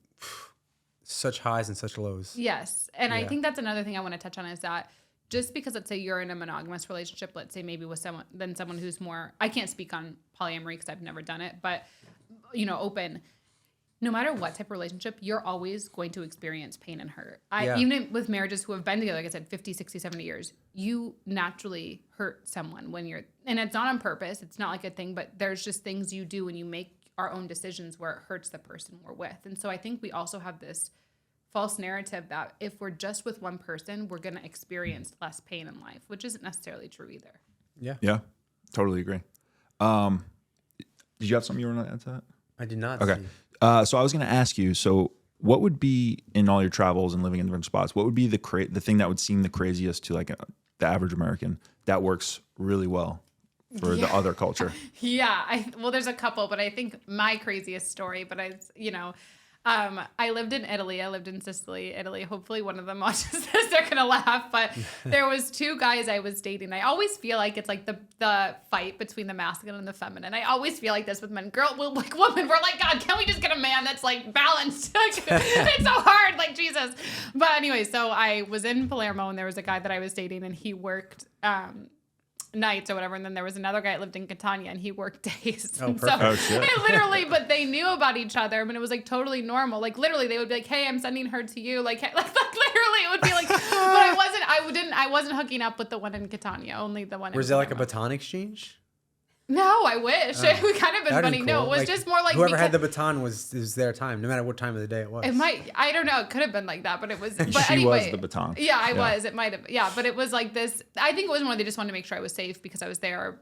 such highs and such lows. yes. And I Yeah. think that's another thing I want to touch on is that just because let's say you're in a monogamous relationship, let's say maybe with someone who's more, I can't speak on polyamory because I've never done it, but you know, open, no matter what type of relationship, you're always going to experience pain and hurt. Yeah. Even with marriages who have been together, like I said, 50, 60, 70 years, you naturally hurt someone when you're, and it's not on purpose. It's not like a thing, but there's just things you do when you make our own decisions where it hurts the person we're with. And so I think we also have this false narrative that if we're just with one person, we're going to experience less pain in life, which isn't necessarily true either. Yeah. Yeah, totally agree. Did you have something you want to add to that? I did not. Okay. See. So I was going to ask you, so what would be in all your travels and living in different spots, what would be the thing that would seem the craziest to like the average American that works really well for the other culture? Yeah. Well, there's a couple, but I think my craziest story, I lived in Italy. I lived in Sicily, Italy. Hopefully one of them watches this. They're going to laugh. But there was 2 guys I was dating. I always feel like it's like the fight between the masculine and the feminine. I always feel like this with men. Women, we're like, God, can't we just get a man that's like balanced? It's so hard. Like, Jesus. But anyway, so I was in Palermo and there was a guy that I was dating and he worked nights or whatever, and then there was another guy that lived in Catania and he worked days. Oh, And perfect. Oh, shit. they literally, but they knew about each other. I mean, it was like totally normal. Like literally, they would be like, "Hey, I'm sending her to you." Like literally, it would be like. But I wasn't hooking up with the one in Catania. Only the one. Was in there like a Palermo. baton exchange? No, I wish. It would kind of been That'd be funny. No, cool. it was just more like whoever had the baton was their time, no matter what time of the day it was. It might. I don't know. It could have been like that, but it was. But She anyway, was the baton. Yeah, I was. It might have. Yeah, but it was like this. I think it was more they just wanted to make sure I was safe because I was there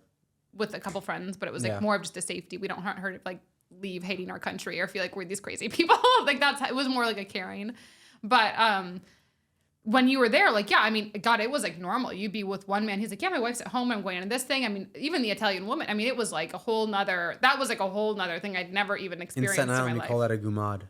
with a couple friends. But it was like more of just a safety. We don't want her to like leave hating our country or feel like we're these crazy people. Like it was more like a caring. But when you were there, like, yeah, I mean, God, it was like normal. You'd be with one man. He's like, yeah, my wife's at home. I'm going to this thing. I mean, even the Italian woman. I mean, it was like that was like a whole nother thing I'd never even experienced in my life. We call that a gumad.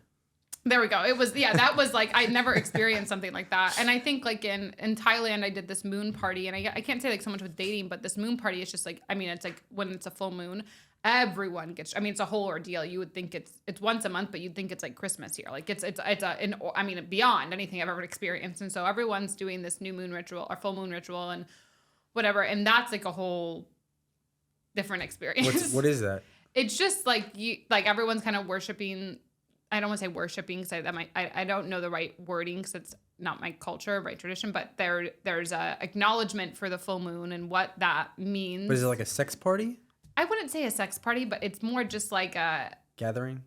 There we go. It was, that was like, I'd never experienced something like that. And I think like in Thailand, I did this moon party, and I can't say like so much with dating, but this moon party is just like, I mean, it's like when it's a full moon, everyone gets, I mean, it's a whole ordeal. You would think it's once a month, but you'd think it's like Christmas here. Like I mean, beyond anything I've ever experienced. And so everyone's doing this new moon ritual or full moon ritual and whatever. And that's like a whole different experience. What is that? It's just like everyone's kind of worshiping. I don't want to say worshiping because I don't know the right wording because it's not my culture, right tradition, but there's a acknowledgement for the full moon and what that means. But is it like a sex party? I wouldn't say a sex party, but it's more just like a gathering.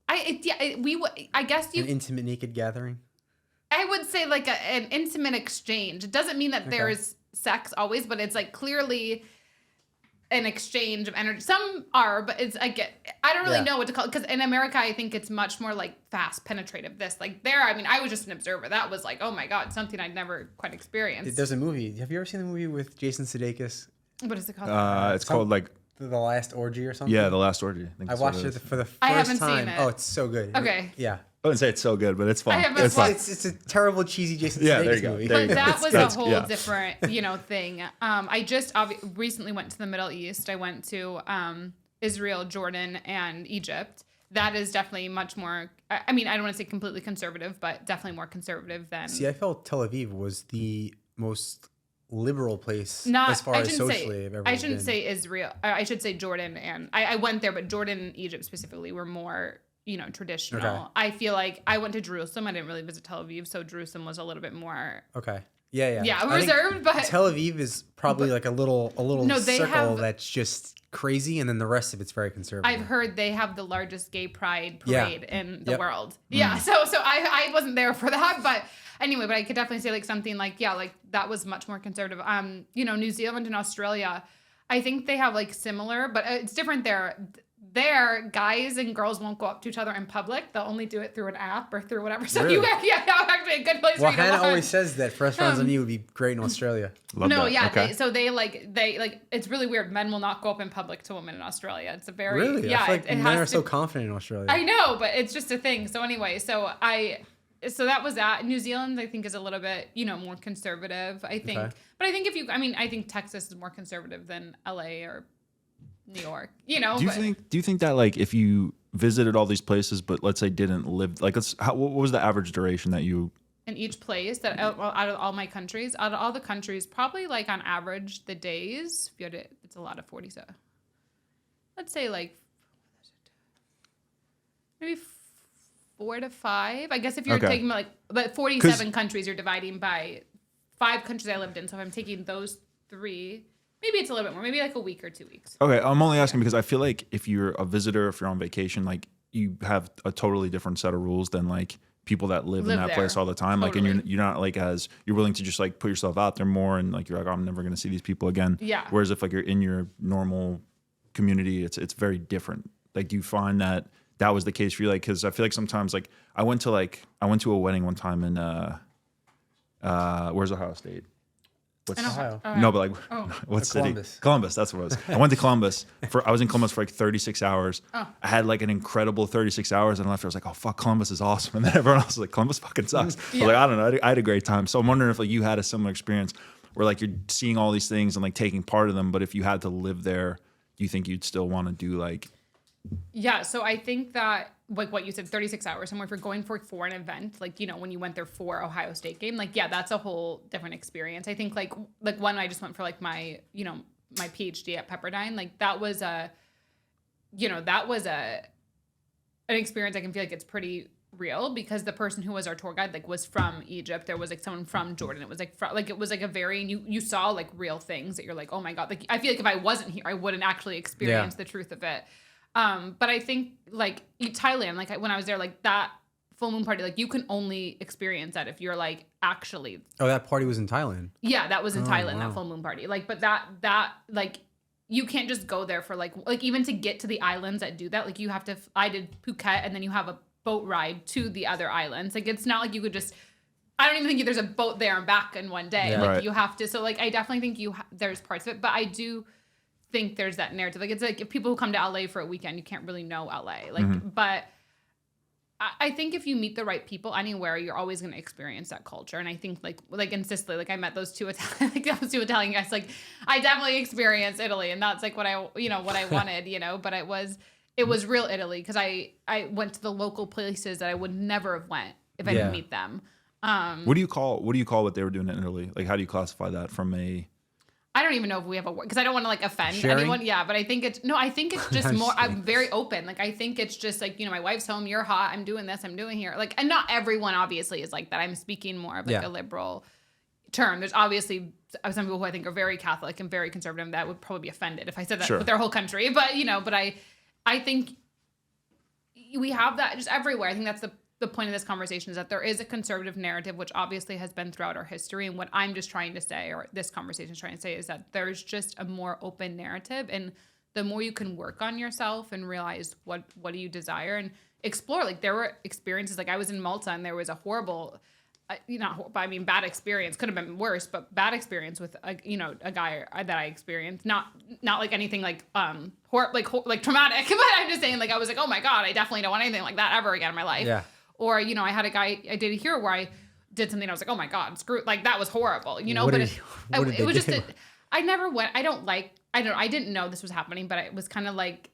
I guess an intimate naked gathering. I would say like an intimate exchange. It doesn't mean that there's sex always, but it's like clearly an exchange of energy. Some are, but I don't really know what to call it. Because in America, I think it's much more like fast, penetrative. This, like there, I mean, I was just an observer. That was like, oh my God, something I'd never quite experienced. There's a movie. Have you ever seen the movie with Jason Sudeikis? What is it called? It's called like The Last Orgy or something? Yeah, The Last Orgy. I watched it for the first I haven't time. seen it. Oh, it's so good. Okay. Yeah. I wouldn't say it's so good, but it's fun. It's a terrible, cheesy Jason Sudeikis there you go. movie. But that was a whole different, thing. I just recently went to the Middle East. I went to Israel, Jordan, and Egypt. That is definitely much more, I mean, I don't want to say completely conservative, but definitely more conservative than... See, I felt Tel Aviv was the most liberal place as far as socially I've ever been. I shouldn't say Israel. I should say Jordan. And I went there, but Jordan and Egypt specifically were more... traditional. Okay. I feel like I went to Jerusalem. I didn't really visit Tel Aviv, so Jerusalem was a little bit more. Okay. Yeah. Yeah, reserved, but Tel Aviv is probably like a little circle that's just crazy, and then the rest of it's very conservative. I've heard they have the largest gay pride parade in the world. Yeah, so I wasn't there for that, but anyway, but I could definitely say like something like like that was much more conservative. New Zealand and Australia, I think they have like similar, but it's different there. There, guys and girls won't go up to each other in public. They'll only do it through an app or through whatever. So really? Actually a good place for you to Hannah look. always says that Fresh Rounds on You would be great in Australia. Love that. Yeah. They it's really weird. Men will not go up in public to women in Australia. It's a very really. I feel like men are so confident in Australia. I know, but it's just a thing. So anyway, so that was that. New Zealand, I think, is a little bit more conservative. I think, but I think I think Texas is more conservative than LA or New York, Do you think that like if you visited all these places, but let's say didn't live, like what was the average duration that you in each place that out of all my countries, out of all the countries, probably like on average the days, if you had it's a lot of 40. So let's say like maybe 4 to 5. I guess if you're taking but 47 countries, you're dividing by 5 countries I lived in. So if I'm taking those 3. Maybe it's a little bit more. Maybe like a week or 2 weeks. Okay, I'm only asking because I feel like if you're a visitor, if you're on vacation, like you have a totally different set of rules than like people that live in that place all the time. Totally. Like, and you're not like you're willing to just like put yourself out there more, and like you're like, oh, I'm never gonna see these people again. Yeah. Whereas if like you're in your normal community, it's very different. Like, do you find that was the case for you? Like, because I feel like sometimes like I went to a wedding one time in where's Ohio State? What's Ohio? No, but like, what city? Columbus. Columbus, that's what it was. I went to Columbus. I was in Columbus for like 36 hours. I had like an incredible 36 hours, and I left. I was like, oh fuck, Columbus is awesome. And then everyone else was like, Columbus fucking sucks. I was like, I don't know. I had a great time. So I'm wondering if like you had a similar experience where like you're seeing all these things and like taking part of them, but if you had to live there, do you think you'd still want to do like? Yeah, so I think that like what you said, 36 hours, and if you're going for an event, like when you went there for Ohio State game, like that's a whole different experience. I think like when I just went for like my my PhD at Pepperdine, like that was an experience. I can feel like it's pretty real because the person who was our tour guide like was from Egypt. There was like someone from Jordan. It was like it was like a very, and you saw like real things that you're like, oh my God. Like I feel like if I wasn't here, I wouldn't actually experience the truth of it. But I think like Thailand, like when I was there, like that full moon party, like you can only experience that if you're like actually. Oh, that party was in Thailand. Yeah, that was in Thailand, wow. that full moon party. Like, but that like you can't just go there for like even to get to the islands that do that. Like you have to. I did Phuket, and then you have a boat ride to the other islands. Like it's not like you could just. I don't even think there's a boat there and back in one day. Yeah. Like Right. you have to. So like I definitely think there's parts of it, but I do think there's that narrative. Like it's like if people who come to LA for a weekend, you can't really know LA. Like, but I think if you meet the right people anywhere, you're always going to experience that culture. And I think like in Sicily, like I met those two Italian guys. Like I definitely experienced Italy, and that's like what I wanted, but it was real Italy because I went to the local places that I would never have went if I didn't meet them. What do you call what they were doing in Italy? Like, how do you classify that from a? I don't even know if we have a word because I don't want to like offend Sharing? anyone. Yeah, but I think it's just more. I'm very open. Like I think it's just like my wife's home, you're hot. I'm doing this. I'm doing here. Like, and not everyone obviously is like that. I'm speaking more of like a liberal term. There's obviously some people who I think are very Catholic and very conservative that would probably be offended if I said that with their whole country. But but I think we have that just everywhere. I think that's the point of this conversation is that there is a conservative narrative, which obviously has been throughout our history. And what I'm just trying to say, or this conversation is trying to say, is that there's just a more open narrative. And the more you can work on yourself and realize what do you desire and explore. Like there were experiences, like I was in Malta and there was a horrible, bad experience. Could have been worse, but bad experience with a guy that I experienced. Not like anything like traumatic, but I'm just saying like I was like, oh my God, I definitely don't want anything like that ever again in my life. Yeah. Or, I had a guy I dated here where I did something. I was like, oh my God, like that was horrible, What but did it was they just, do? I never went, I didn't know this was happening, but I was kind of like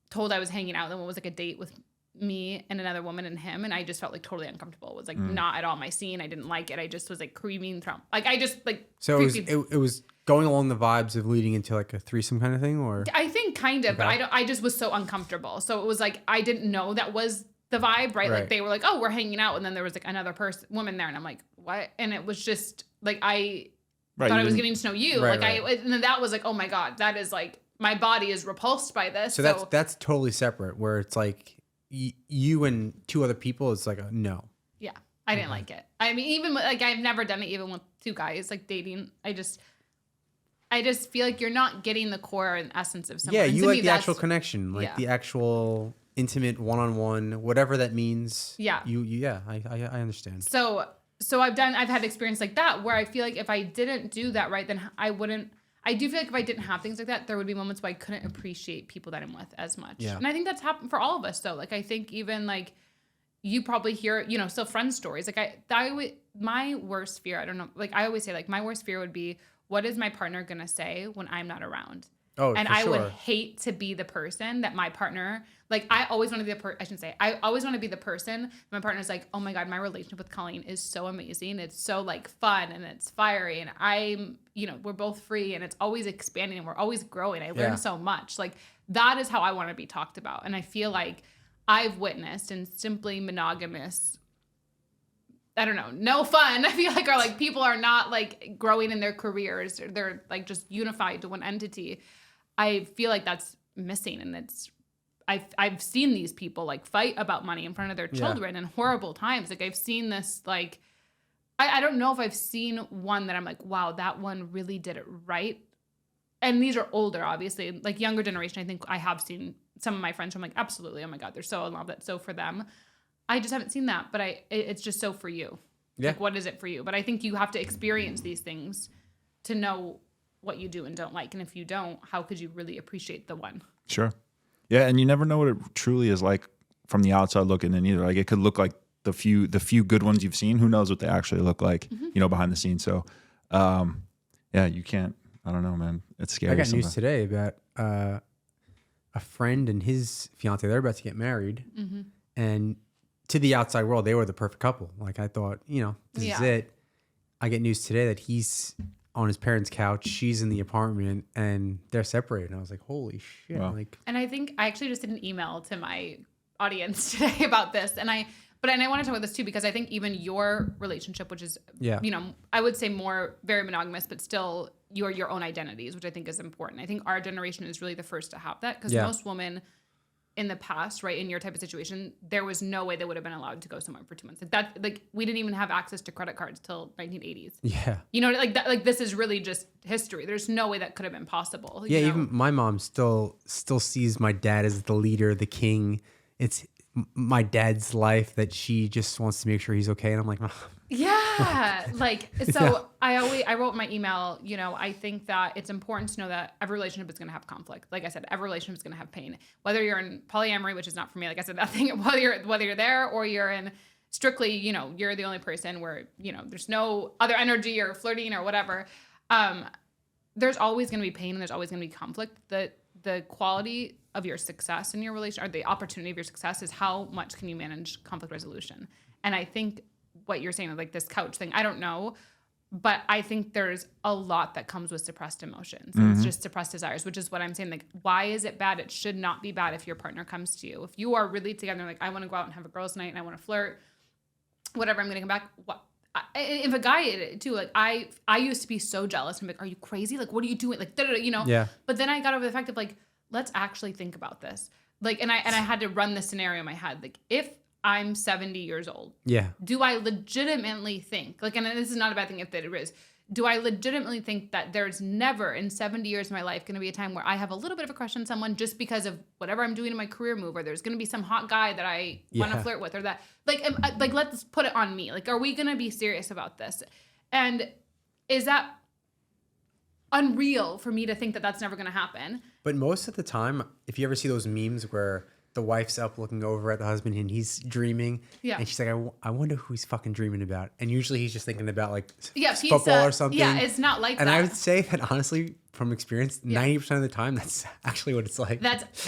told I was hanging out. Then it was like a date with me and another woman and him. And I just felt like totally uncomfortable. It was like not at all my scene. I didn't like it. I just was like creaming from, like, I just like. So it was going along the vibes of leading into like a threesome kind of thing, or? I think kind of, Okay. but I just was so uncomfortable. So it was like, I didn't know that was the vibe, right? Like they were like, oh, we're hanging out. And then there was like another woman there. And I'm like, what? And it was just like, I thought I was getting to know you. Right, and then that was like, oh my God, that is like, my body is repulsed by this. So that's totally separate where it's like you and two other people, it's like a no. Yeah. I didn't like it. I mean, even like I've never done it even with two guys, like dating. I just feel like you're not getting the core and essence of someone. Yeah, And you to like me, the that's- actual connection, like yeah. the actual intimate one-on-one, whatever that means. Yeah. I understand. So I've had experience like that where I feel like if I didn't do that right, then I do feel like if I didn't have things like that, there would be moments where I couldn't appreciate people that I'm with as much. Yeah. And I think that's happened for all of us though. Like I think even like you probably hear, still friend stories. Like my worst fear, I don't know, like I always say like my worst fear would be, what is my partner going to say when I'm not around? Oh, and for I sure. would hate to be the person that my partner, like I always want to be I always want to be the person my partner's like, oh my God, my relationship with Colleen is so amazing. It's so like fun and it's fiery and I'm, we're both free and it's always expanding and we're always growing. I learn so much. Like that is how I want to be talked about. And I feel like I've witnessed and simply monogamous, I don't know, no fun. I feel like people are not like growing in their careers. Or they're like just unified to one entity. I feel like that's missing, and I've seen these people like fight about money in front of their children in horrible times. Like I've seen this like I don't know if I've seen one that I'm like, wow, that one really did it right. And these are older, obviously, like younger generation. I think I have seen some of my friends. I'm like, absolutely, oh my God, they're so in love. That's so for them. I just haven't seen that, but it's just so for you. Yeah. Like, what is it for you? But I think you have to experience these things to know what you do and don't like. And if you don't, how could you really appreciate the one? Sure. Yeah, and you never know what it truly is like from the outside looking in either. Like it could look like the few good ones you've seen. Who knows what they actually look like, behind the scenes. So, you can't. I don't know, man. It's scary. I got sometimes. news today about a friend and his fiance. They're about to get married, and to the outside world, they were the perfect couple. Like I thought, this is it. I get news today that he's on his parents' couch, she's in the apartment, and they're separated. And I was like, holy shit. Wow. Like, And I think I actually just did an email to audience today about this. And I want to talk about this too, because I think even your relationship, which is, you know, I would say more very monogamous, but still your own identities, which I think is important. I think our generation is really the first to have that, because most women in the past, right, in your type of situation, there was no way they would have been allowed to go somewhere for 2 months. Like that, like we didn't even have access to credit cards till 1980s. Yeah. You know, like that, like this is really just history. There's no way that could have been possible. Yeah, you know? even my mom still sees my dad as the leader, the king. It's my dad's life that she just wants to make sure he's okay. And I'm like, Mom. Yeah. Like, so I wrote in my email, you know, I think that it's important to know that every relationship is going to have conflict. Like I said, every relationship is going to have pain, whether you're in polyamory, which is not for me. Like I said, that thing, whether you're there or you're in strictly, you know, you're the only person where, you know, there's no other energy or flirting or whatever. There's always going to be pain and there's always going to be conflict. The quality of your success in your relation, or the opportunity of your success, is how much can you manage conflict resolution. And I think what you're saying, like this couch thing, I don't know, but I think there's a lot that comes with suppressed emotions. Mm-hmm. It's just suppressed desires, which is what I'm saying. Like, why is it bad? It should not be bad if your partner comes to you. If you are really together, like, I want to go out and have a girls' night and I want to flirt, whatever, I'm going to come back. If a guy too, like I used to be so jealous and be like, are you crazy? Like, what are you doing? Like, you know? Yeah. But then I got over the fact of like, let's actually think about this. Like, and I had to run the scenario in my head. Like, if I'm 70 years old, do I legitimately think, like, and this is not a bad thing if that it is, do I legitimately think that there's never in 70 years of my life going to be a time where I have a little bit of a crush on someone just because of whatever I'm doing in my career move, or there's going to be some hot guy that I want to flirt with, or that, like, let's put it on me. Like, are we going to be serious about this? And is that unreal for me to think that that's never going to happen? But most of the time, if you ever see those memes where the wife's up looking over at the husband and he's dreaming, and she's like, I wonder who he's fucking dreaming about. And usually he's just thinking about like football or something. Yeah, it's not like and that. I would say that honestly, from experience, 90% of the time, that's actually what it's like.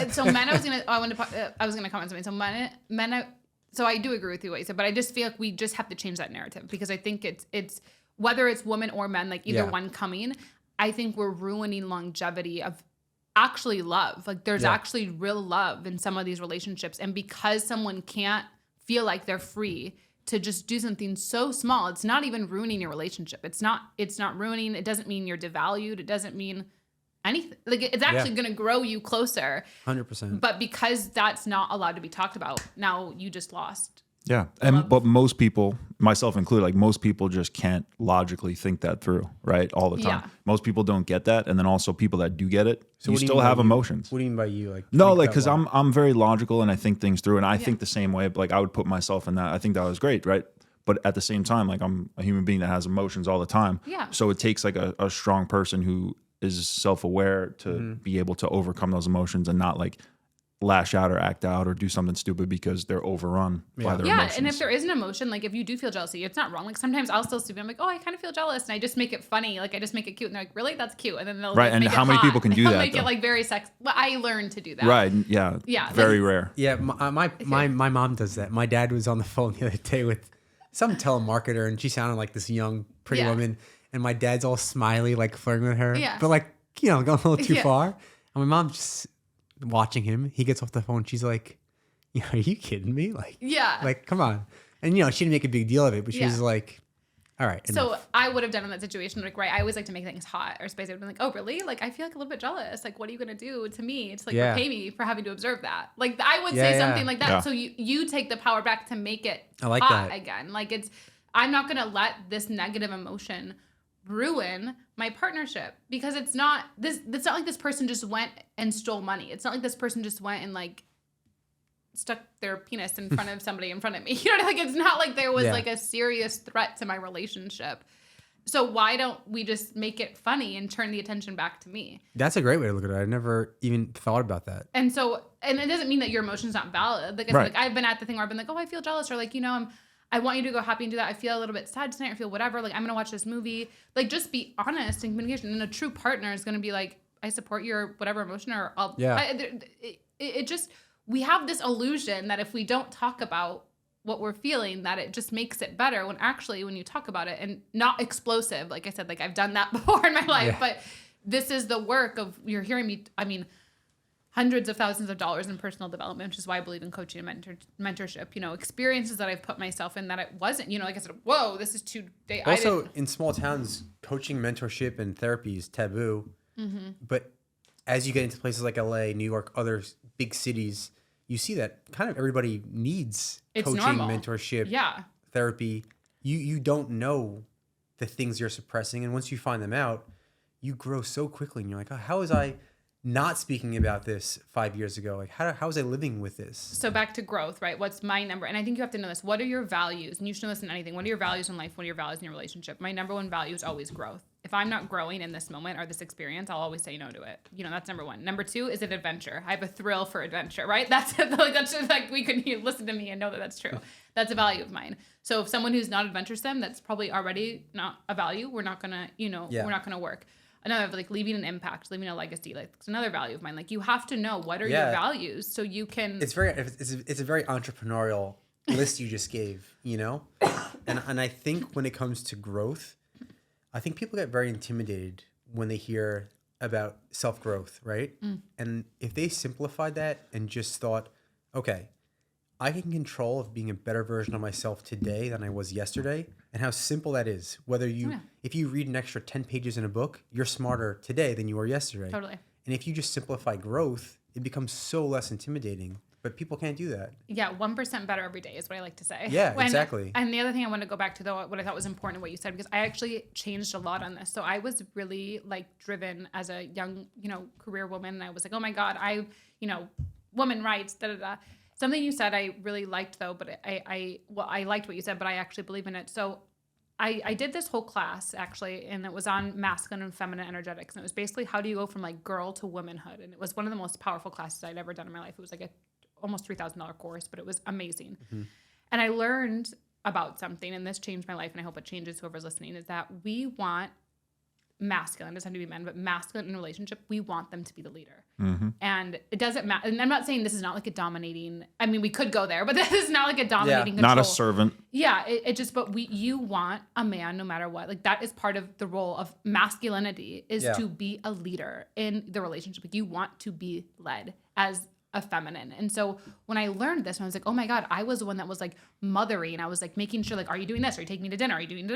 So men, I was gonna comment something. So men, so I do agree with you what you said, but I just feel like we just have to change that narrative, because I think it's whether it's women or men, like either one coming, I think we're ruining longevity of actually love. Like, there's actually real love in some of these relationships, and because someone can't feel like they're free to just do something so small, it's not even ruining your relationship. It's not ruining. It doesn't mean you're devalued. It doesn't mean anything. Like, it's actually going to grow you closer. 100%. But because that's not allowed to be talked about, now you just lost. Yeah. But most people, myself included, like most people just can't logically think that through, right? All the time. Yeah. Most people don't get that. And then also people that do get it, so you still have emotions. What do you mean by you? Like, no, like, cause I'm very logical and I think things through, and I think the same way, but like I would put myself in that. I think that was great. Right. But at the same time, like, I'm a human being that has emotions all the time. Yeah. So it takes like a strong person who is self-aware to be able to overcome those emotions and not like lash out or act out or do something stupid because they're overrun by their emotions. And if there is an emotion, like if you do feel jealousy, it's not wrong. Like sometimes I'll still see them, I'm like, oh, I kind of feel jealous, and I just make it funny, like I just make it cute, and they're like, really, that's cute, and then they'll right. Like, and make how it many hot. people can do that? Make it like very sex. Well, I learned to do that. Right. Yeah. Yeah. Very like, rare. Yeah. My mom does that. My dad was on the phone the other day with some telemarketer, and she sounded like this young, pretty woman, and my dad's all smiley, like flirting with her, but like, you know, going a little too far. And my mom just watching him. He gets off the phone. She's like, "Yeah, are you kidding me? Like, like, come on." And you know, she didn't make a big deal of it, but she was like, "All right." So enough. I would have done in that situation, like, right, I always like to make things hot or spicy. I've been like, "Oh, really? Like, I feel like a little bit jealous. Like, what are you gonna do to me? It's like repay me for having to observe that." Like, I would say something like that. Yeah. So you take the power back to make it hot again. Like, I'm not gonna let this negative emotion ruin my partnership, because it's not like this person just went and stole money. It's not like this person just went and like stuck their penis in front of somebody in front of me. You know, like, it's not like there was like a serious threat to my relationship. So why don't we just make it funny and turn the attention back to me? That's a great way to look at it. I never even thought about that. And it doesn't mean that your emotion's not valid. Like, like I've been at the thing where I've been like, oh, I feel jealous, or like, you know, I want you to go happy and do that. I feel a little bit sad tonight, or feel whatever. Like, I'm going to watch this movie. Like, just be honest in communication. And a true partner is going to be like, I support your whatever emotion, or I'll, it just, we have this illusion that if we don't talk about what we're feeling, that it just makes it better, when actually, when you talk about it, and not explosive, like I said, like I've done that before in my life, but this is the work of, you're hearing me. I mean, hundreds of thousands of dollars in personal development, which is why I believe in coaching and mentorship. You know, experiences that I've put myself in that it wasn't, you know, like I said, whoa, this is too. Also, in small towns, coaching, mentorship, and therapy is taboo. But as you get into places like LA, New York, other big cities, you see that kind of everybody needs coaching, normal. mentorship, therapy. You don't know the things you're suppressing, and once you find them out, you grow so quickly, and you're like, oh, how was I not speaking about this 5 years ago? Like, how was I living with this? So back to growth, right? What's my number? And I think you have to know this. What are your values? And you should know this in anything. What are your values in life? What are your values in your relationship? My number one value is always growth. If I'm not growing in this moment or this experience, I'll always say no to it. You know, that's number one. Number two is an adventure. I have a thrill for adventure, right? That's just like we could listen to me and know that that's true. That's a value of mine. So if someone who's not adventuresome, that's probably already not a value. We're not gonna, we're not gonna work. Another, like leaving an impact, leaving a legacy, like it's another value of mine. Like you have to know what are your values so you can. It's a very entrepreneurial list you just gave, you know, and I think when it comes to growth, I think people get very intimidated when they hear about self-growth, right? And if they simplified that and just thought, okay, I can control of being a better version of myself today than I was yesterday, and how simple that is. Whether if you read an extra 10 pages in a book, you're smarter today than you were yesterday. Totally. And if you just simplify growth, it becomes so less intimidating. But people can't do that. Yeah, 1% better every day is what I like to say. Yeah, exactly. And the other thing I want to go back to, though, what I thought was important in what you said, because I actually changed a lot on this. So I was really like driven as a young, career woman. And I was like, oh my God, woman rights, da da da. Something you said I really liked, though, but I liked what you said, but I actually believe in it. So I did this whole class, actually, and it was on masculine and feminine energetics. And it was basically how do you go from like girl to womanhood. And it was one of the most powerful classes I'd ever done in my life. It was like a almost $3,000 course, but it was amazing. And I learned about something, and this changed my life, and I hope it changes whoever's listening, is that we want masculine, it doesn't have to be men, but masculine in a relationship, we want them to be the leader. And it doesn't matter. And I'm not saying this is not like a dominating, I mean, we could go there, but this is not like a dominating control. Not a servant. Yeah, but you want a man no matter what. Like that is part of the role of masculinity is to be a leader in the relationship. Like you want to be led as a feminine. And so when I learned this, I was like, oh my God, I was the one that was like mothering. I was like making sure like, are you doing this? Are you taking me to dinner? Are you doing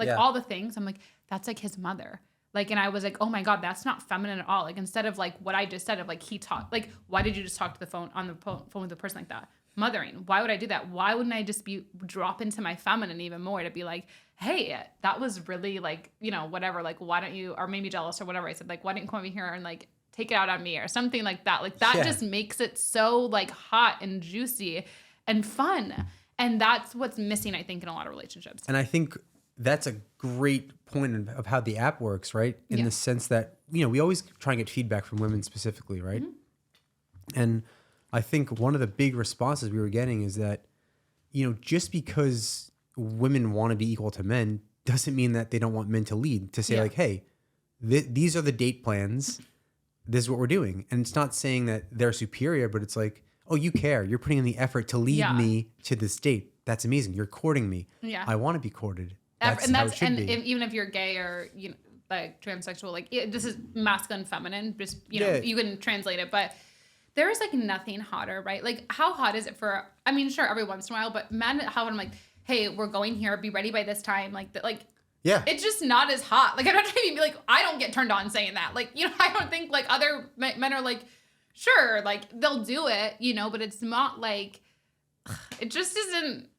all the things? I'm like, that's like his mother. Like, and I was like, oh my God, that's not feminine at all. Like instead of like what I just said of like he talked, like, why did you just talk to the phone on the phone with a person like that? Mothering. Why would I do that? Why wouldn't I just drop into my feminine even more to be like, hey, that was really like, whatever. Like, why don't you, or maybe jealous or whatever. I said like, why didn't you come over here and like, take it out on me or something like that. Like that just makes it so like hot and juicy and fun. And that's what's missing, I think, in a lot of relationships. And I think that's a great point of how the app works, right? In the sense that, we always try and get feedback from women specifically, right? And I think one of the big responses we were getting is that, just because women want to be equal to men doesn't mean that they don't want men to lead, to say like, hey, these are the date plans. This is what we're doing. And it's not saying that they're superior, but it's like, oh, you care. You're putting in the effort to lead me to this date. That's amazing. You're courting me. Yeah. I want to be courted. That's how it should be. Even if you're gay or, like transsexual, like this is masculine, feminine, just, you can translate it, but there is like nothing hotter, right? Like how hot is it for, I mean, sure, every once in a while, but men, how I'm like, hey, we're going here, be ready by this time. Yeah. It's just not as hot. Like, I'm not trying to be like, I don't get turned on saying that. Like, I don't think like other men are like, sure, like they'll do it, but it's not like, it just isn't,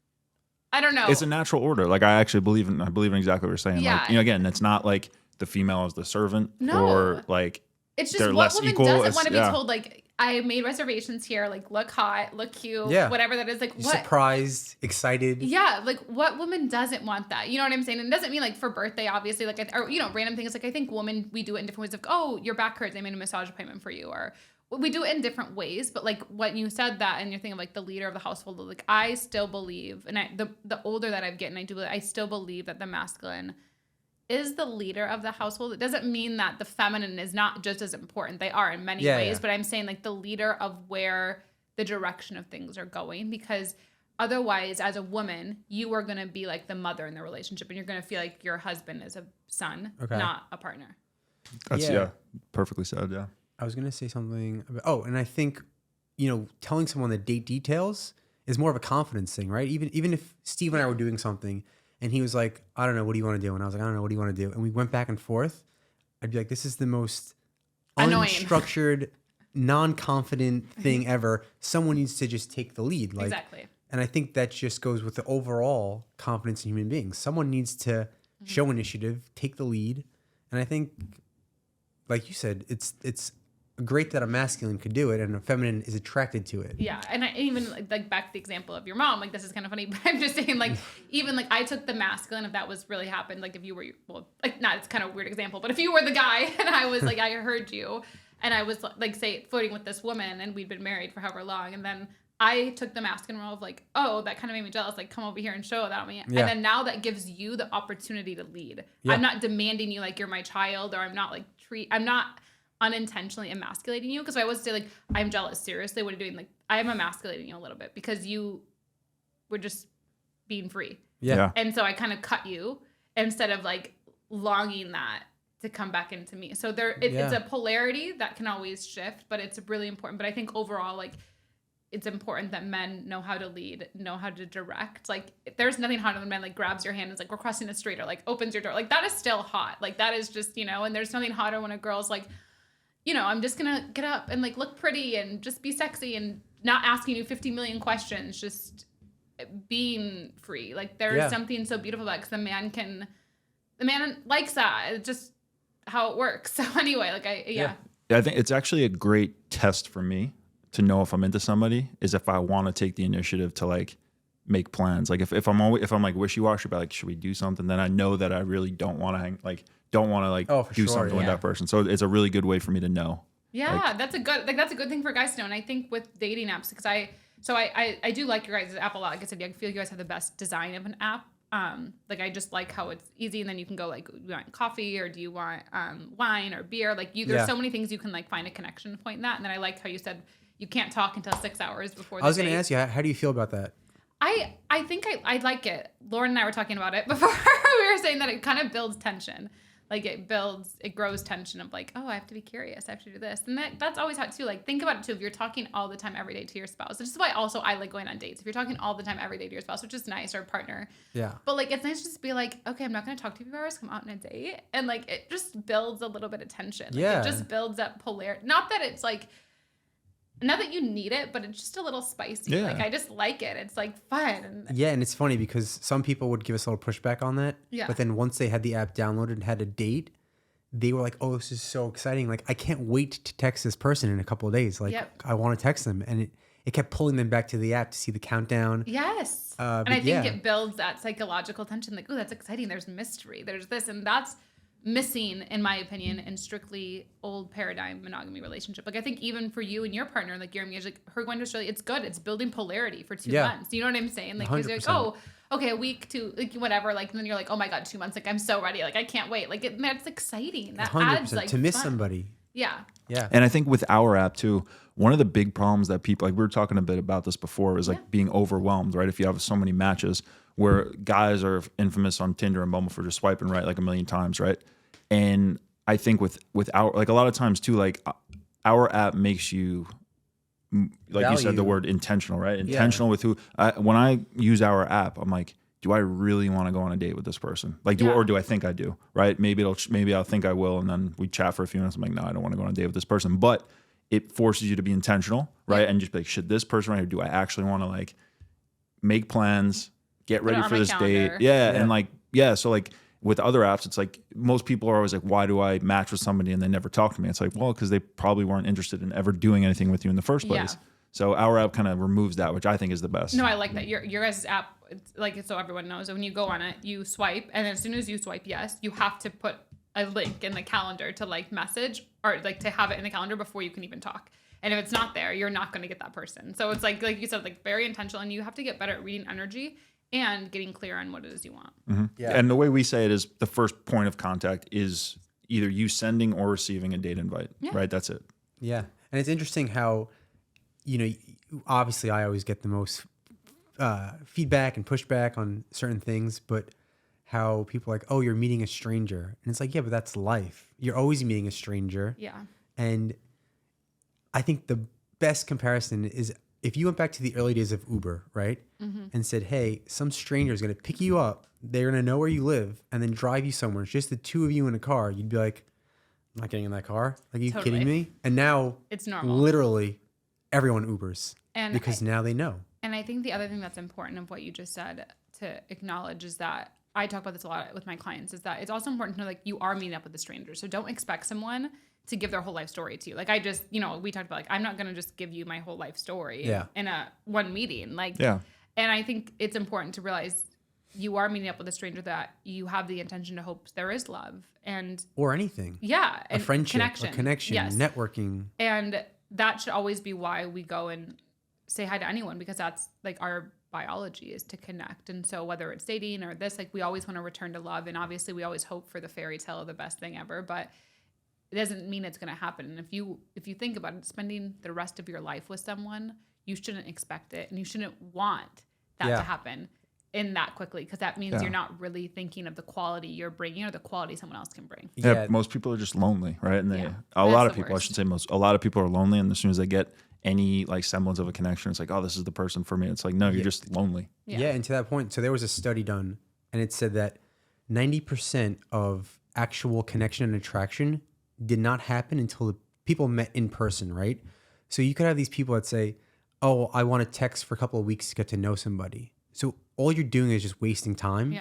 I don't know. It's a natural order. Like I believe in exactly what you're saying. Yeah. Like, again, it's not like the female is the servant or like it's just they're what less woman equal. Doesn't want to be told like, I made reservations here, like look hot, look cute, whatever that is. Like what? Surprised, excited. Yeah, like what woman doesn't want that? You know what I'm saying? And it doesn't mean like for birthday, obviously, like or random things. Like I think women, we do it in different ways. Like, oh, your back hurts, I made a massage appointment for you, or we do it in different ways. But like what you said that, and you're thinking of like the leader of the household. Like I still believe, and the older that I've gotten, I still believe that the masculine is the leader of the household. It doesn't mean that the feminine is not just as important. They are in many ways, but I'm saying like the leader of where the direction of things are going, because otherwise as a woman, you are going to be like the mother in the relationship and you're going to feel like your husband is a son, not a partner. That's perfectly said. Yeah. I was going to say something about, and I think, telling someone the date details is more of a confidence thing, right? Even if Steve and I were doing something and he was like, I don't know, what do you want to do? And I was like, I don't know, what do you want to do? And we went back and forth. I'd be like, this is the most Annoying. unstructured, non-confident thing ever. Someone needs to just take the lead. Like, Exactly. And I think that just goes with the overall confidence in human beings. Someone needs to show initiative, take the lead. And I think, like you said, it's great that a masculine could do it and a feminine is attracted to it. Yeah, and I even like back to the example of your mom. Like, this is kind of funny, but I'm just saying, like, even like I took the masculine, if that was really happened, like if you were, well, like, not, it's kind of a weird example, but if you were the guy and I was like, I heard you and I was like, say, flirting with this woman and we'd been married for however long, and then I took the masculine role of like, oh, that kind of made me jealous. Like, come over here and show that on me. Yeah. And then now that gives you the opportunity to lead. Yeah. I'm not demanding you like you're my child, or I'm not like I'm not unintentionally emasculating you. Because I always say like, I'm jealous. Seriously, what are you doing? Like, I am emasculating you a little bit because you were just being free. Yeah. And so I kind of cut you instead of like longing that to come back into me. So it's a polarity that can always shift, but it's really important. But I think overall, like, it's important that men know how to lead, know how to direct. Like, there's nothing hotter than men like grabs your hand and is like, we're crossing the street, or like opens your door. Like, that is still hot. Like, that is just, and there's nothing hotter when a girl's like, I'm just going to get up and like look pretty and just be sexy and not asking you 50 million questions, just being free. Like, there's something so beautiful about it, because the man likes that. It's just how it works. So anyway, like I think it's actually a great test for me to know if I'm into somebody, is if I want to take the initiative to like make plans. Like if I'm like wishy-washy about like, should we do something? Then I know that I really don't want to do something with that person. So it's a really good way for me to know. Yeah, like, that's a good thing for guys to know. And I think with dating apps, because I do like your guys' app a lot. Like I said, I feel you guys have the best design of an app. Like, I just like how it's easy, and then you can go like, do you want coffee, or do you want wine or beer? Like, there's so many things you can like find a connection point in that. And then I like how you said you can't talk until 6 hours before the date. I was going to ask you, how do you feel about that? I think I like it. Lauren and I were talking about it before. We were saying that it kind of builds tension. Like, it grows tension of like, oh, I have to be curious. I have to do this. And that's always hot too. Like, think about it too. If you're talking all the time every day to your spouse, this is why also I like going on dates. If you're talking all the time every day to your spouse, which is nice, or a partner. Yeah. But like, it's nice to just be like, okay, I'm not going to talk to you for hours. Come out on a date. And like, it just builds a little bit of tension. Like, it just builds up polarity. Not that it's like, not that you need it, but it's just a little spicy. Yeah. Like, I just like it. It's like fun. Yeah, and it's funny because some people would give us a little pushback on that. Yeah. But then once they had the app downloaded and had a date, they were like, oh, this is so exciting. Like, I can't wait to text this person in a couple of days. Like, I want to text them. And it kept pulling them back to the app to see the countdown. Yes. And I think it builds that psychological tension. Like, oh, that's exciting. There's mystery. There's this. And that's missing, in my opinion, in strictly old paradigm monogamy relationship. Like, I think even for you and your partner, like, you're engaged, like, her going to Australia, it's good. It's building polarity for 2 months. You know what I'm saying? Like, because you're like, oh, okay, a week to like whatever. Like, and then you're like, oh my God, 2 months. Like, I'm so ready. Like, I can't wait. Like, that's exciting. That 100%. Adds like to miss fun. Somebody. Yeah. Yeah. And I think with our app too, one of the big problems that people, like, we were talking a bit about this before, is like being overwhelmed, right? If you have so many matches, where guys are infamous on Tinder and Bumble for just swiping right like a million times, right? And I think with our, like, a lot of times too, like, our app makes you, like you said, the word intentional, right? Intentional with who. When I use our app, I'm like, do I really want to go on a date with this person? Like, or do I think I do? Right? Maybe I'll think I will, and then we chat for a few minutes. I'm like, no, I don't want to go on a date with this person. But it forces you to be intentional, right? Yeah. And just be like, should this person right here, do I actually want to like make plans, get ready for this date? Yeah, and like, so like, with other apps, it's like most people are always like, why do I match with somebody and they never talk to me? It's like, well, because they probably weren't interested in ever doing anything with you in the first place. Yeah. So our app kind of removes that, which I think is the best. No, I like that. Your guys' app, it's like, so everyone knows, when you go on it, you swipe, and as soon as you swipe yes, you have to put a link in the calendar to like message, or like to have it in the calendar before you can even talk. And if it's not there, you're not going to get that person. So it's like you said, like, very intentional, and you have to get better at reading energy and getting clear on what it is you want. Mm-hmm. Yeah. And the way we say it is, the first point of contact is either you sending or receiving a date invite, right? That's it. Yeah. And it's interesting how, obviously I always get the most feedback and pushback on certain things, but how people are like, oh, you're meeting a stranger. And it's like, yeah, but that's life. You're always meeting a stranger. Yeah. And I think the best comparison is if you went back to the early days of Uber, right? And said, hey, some stranger is going to pick you up. They're going to know where you live and then drive you somewhere. It's just the two of you in a car. You'd be like, I'm not getting in that car. Like, are you Totally. kidding me? And now It's normal. literally everyone Ubers And because now they know. And I think the other thing that's important of what you just said to acknowledge is that I talk about this a lot with my clients, is that it's also important to know, like, you are meeting up with a stranger. So don't expect someone to give their whole life story to you. Like, I just, we talked about, like, I'm not going to just give you my whole life story in a one meeting. Like, and I think it's important to realize you are meeting up with a stranger that you have the intention to hope there is love or anything. Yeah. A friendship, connection, yes. networking. And that should always be why we go and say hi to anyone, because that's like our biology is to connect. And so whether it's dating or this, like, we always want to return to love. And obviously we always hope for the fairy tale of the best thing ever, but it doesn't mean it's going to happen. And if you think about it, spending the rest of your life with someone, you shouldn't expect it. And you shouldn't want that to happen in that quickly, because that means you're not really thinking of the quality you're bringing or the quality someone else can bring. Yeah, most people are just lonely, right? And a lot of people, I should say a lot of people are lonely, and as soon as they get any like semblance of a connection, it's like, oh, this is the person for me. It's like, no, you're just lonely. Yeah, and to that point, so there was a study done, and it said that 90% of actual connection and attraction did not happen until the people met in person, right? So you could have these people that say, oh, I want to text for a couple of weeks to get to know somebody. So all you're doing is just wasting time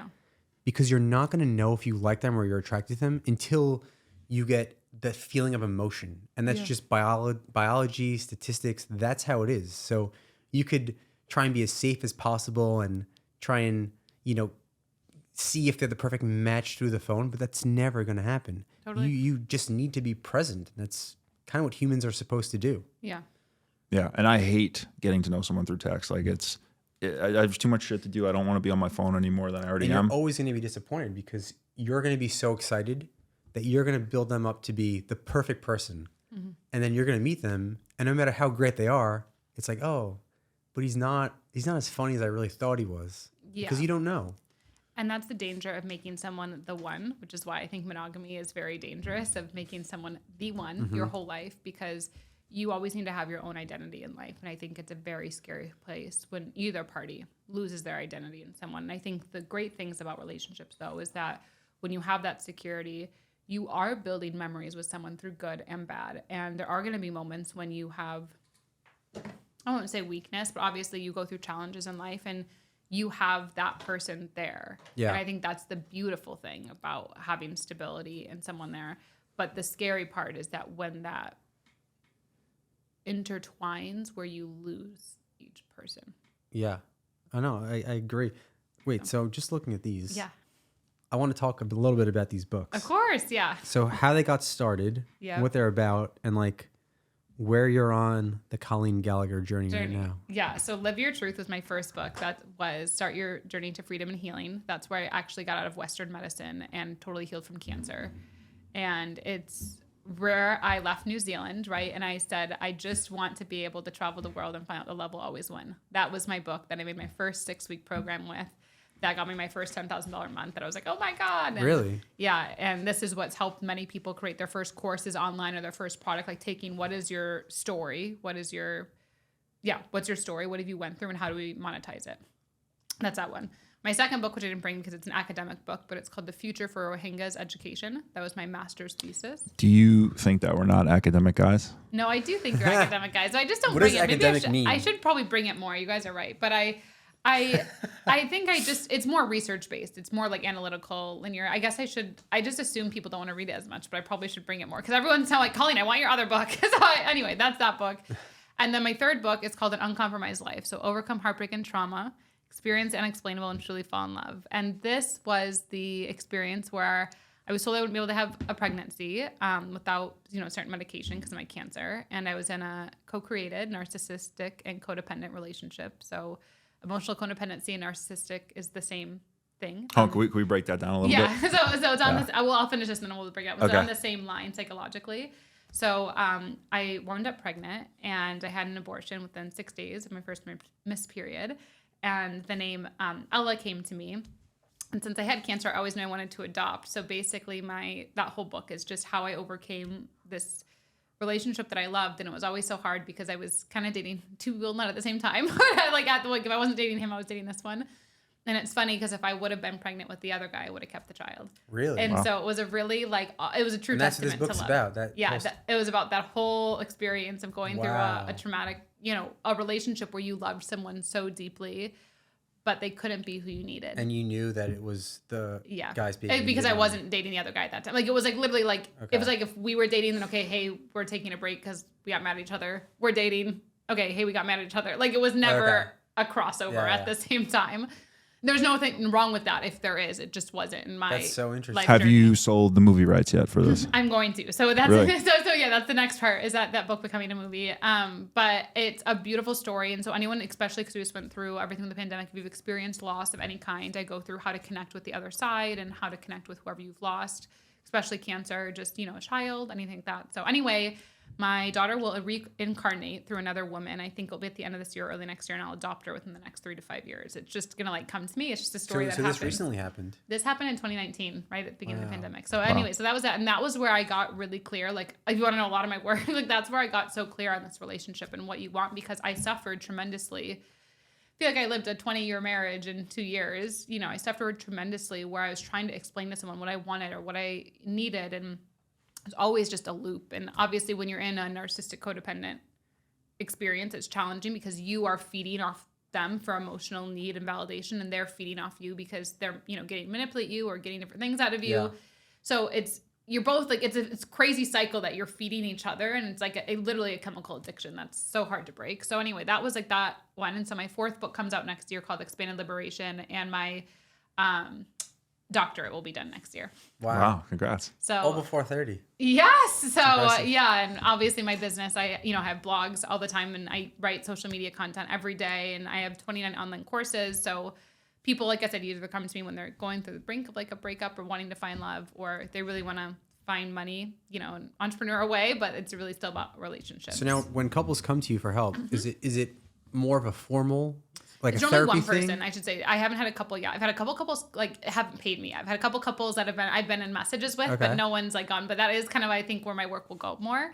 because you're not going to know if you like them or you're attracted to them until you get the feeling of emotion. And that's just biology, statistics. That's how it is. So you could try and be as safe as possible and try and, see if they're the perfect match through the phone, but that's never going to happen. Totally. You just need to be present. That's kind of what humans are supposed to do. Yeah. Yeah. And I hate getting to know someone through text. Like I have too much shit to do. I don't want to be on my phone any more than I already am. You're always going to be disappointed because you're going to be so excited that you're going to build them up to be the perfect person. Mm-hmm. And then you're going to meet them. And no matter how great they are, it's like, oh, but he's not as funny as I really thought he was. Yeah. Because you don't know. And that's the danger of making someone the one, which is why I think monogamy is very dangerous, of making someone the one your whole life, because you always need to have your own identity in life. And I think it's a very scary place when either party loses their identity in someone. And I think the great things about relationships, though, is that when you have that security, you are building memories with someone through good and bad. And there are going to be moments when you have, I won't say weakness, but obviously you go through challenges in life and you have that person there. Yeah. And I think that's the beautiful thing about having stability and someone there. But the scary part is that when that intertwines, where you lose each person. Yeah, I know. I agree. Wait, so just looking at these. Yeah. I want to talk a little bit about these books. Of course, yeah. So how they got started, what they're about, and like where you're on the Colleen Gallagher journey right now. Yeah. So Live Your Truth was my first book. That was Start Your Journey to Freedom and Healing. That's where I actually got out of Western medicine and totally healed from cancer. And it's where I left New Zealand, right? And I said, I just want to be able to travel the world and find out the love will always win. That was my book that I made my first 6-week program with. That got me my first $10,000 month that I was like, oh my God. And really? Yeah. And this is what's helped many people create their first courses online or their first product, like taking what is your story? What's your story? What have you went through and how do we monetize it? That's that one. My second book, which I didn't bring because it's an academic book, but it's called The Future for Rohingya's Education. That was my master's thesis. Do you think that we're not academic guys? No, I do think you're academic guys. So I just don't what bring does it. Maybe academic mean? I should probably bring it more. You guys are right. But I think it's more research based. It's more like analytical, linear. I guess I just assume people don't want to read it as much, but I probably should bring it more because everyone's now like, Colleen, I want your other book. Anyway, that's that book. And then my third book is called An Uncompromised Life. So Overcome Heartbreak and Trauma, Experience Unexplainable and Truly Fall in Love. And this was the experience where I was told I wouldn't be able to have a pregnancy without, certain medication because of my cancer. And I was in a co-created narcissistic and codependent relationship. So emotional codependency and narcissistic is the same thing. Can we break that down a little bit? Yeah. So it's on this. I'll finish this and then we'll break it up. It's on the same line psychologically. So I wound up pregnant and I had an abortion within 6 days of my first missed period. And the name Ella came to me. And since I had cancer, I always knew I wanted to adopt. So basically that whole book is just how I overcame this relationship that I loved, and it was always so hard because I was kind of dating two people, not at the same time. Like if I wasn't dating him, I was dating this one. And it's funny because if I would have been pregnant with the other guy, I would have kept the child. Really? And so it was a really it was a true testament to love. That's what this book's about. It was about that whole experience of going through a traumatic, a relationship where you loved someone so deeply, but they couldn't be who you needed. And you knew that it was the guy's being because I wasn't dating the other guy at that time. Like it was like literally like it was like if we were dating, then okay, hey, we're taking a break because we got mad at each other. We're dating. Okay, hey, we got mad at each other. Like it was never a crossover at the same time. There's nothing wrong with that. If there is, it just wasn't in my. That's so interesting. Have you sold the movie rights yet for this? I'm going to. So that's really? so yeah. That's the next part. Is that book becoming a movie? But it's a beautiful story, and so anyone, especially because we just went through everything with the pandemic, if you've experienced loss of any kind, I go through how to connect with the other side and how to connect with whoever you've lost, especially cancer, just a child, anything like that. So anyway. My daughter will reincarnate through another woman. I think it'll be at the end of this year, early next year, and I'll adopt her within the next 3 to 5 years. It's just gonna come to me. It's just a story that happened. So this recently happened. This happened in 2019, right at the beginning of the pandemic. So anyway, so that was that, and that was where I got really clear. Like, if you want to know a lot of my work, that's where I got so clear on this relationship and what you want, because I suffered tremendously. I feel like I lived a 20-year marriage in 2 years. I suffered tremendously where I was trying to explain to someone what I wanted or what I needed, and it's always just a loop. And obviously when you're in a narcissistic codependent experience, it's challenging because you are feeding off them for emotional need and validation, and they're feeding off you because they're, getting to manipulate you or getting different things out of you. Yeah. So you're both like, it's a crazy cycle that you're feeding each other. And it's like literally a chemical addiction that's so hard to break. So anyway, that was like that one. And so my 4th book comes out next year called Expanded Liberation, and my, doctorate will be done next year. Wow, congrats. So before 30. Yes. So and obviously my business, I have blogs all the time, and I write social media content every day, and I have 29 online courses. So people, like I said, either come to me when they're going through the brink of like a breakup or wanting to find love, or they really want to find money, an entrepreneurial way, but it's really still about relationships. So now when couples come to you for help, is it more of a formal, like it's a only therapy one person, thing? I should say. I haven't had a couple yet. I've had a couple couples haven't paid me. I've had a couple couples that I've been in messages with, but no one's gone. But that is kind of, I think, where my work will go more.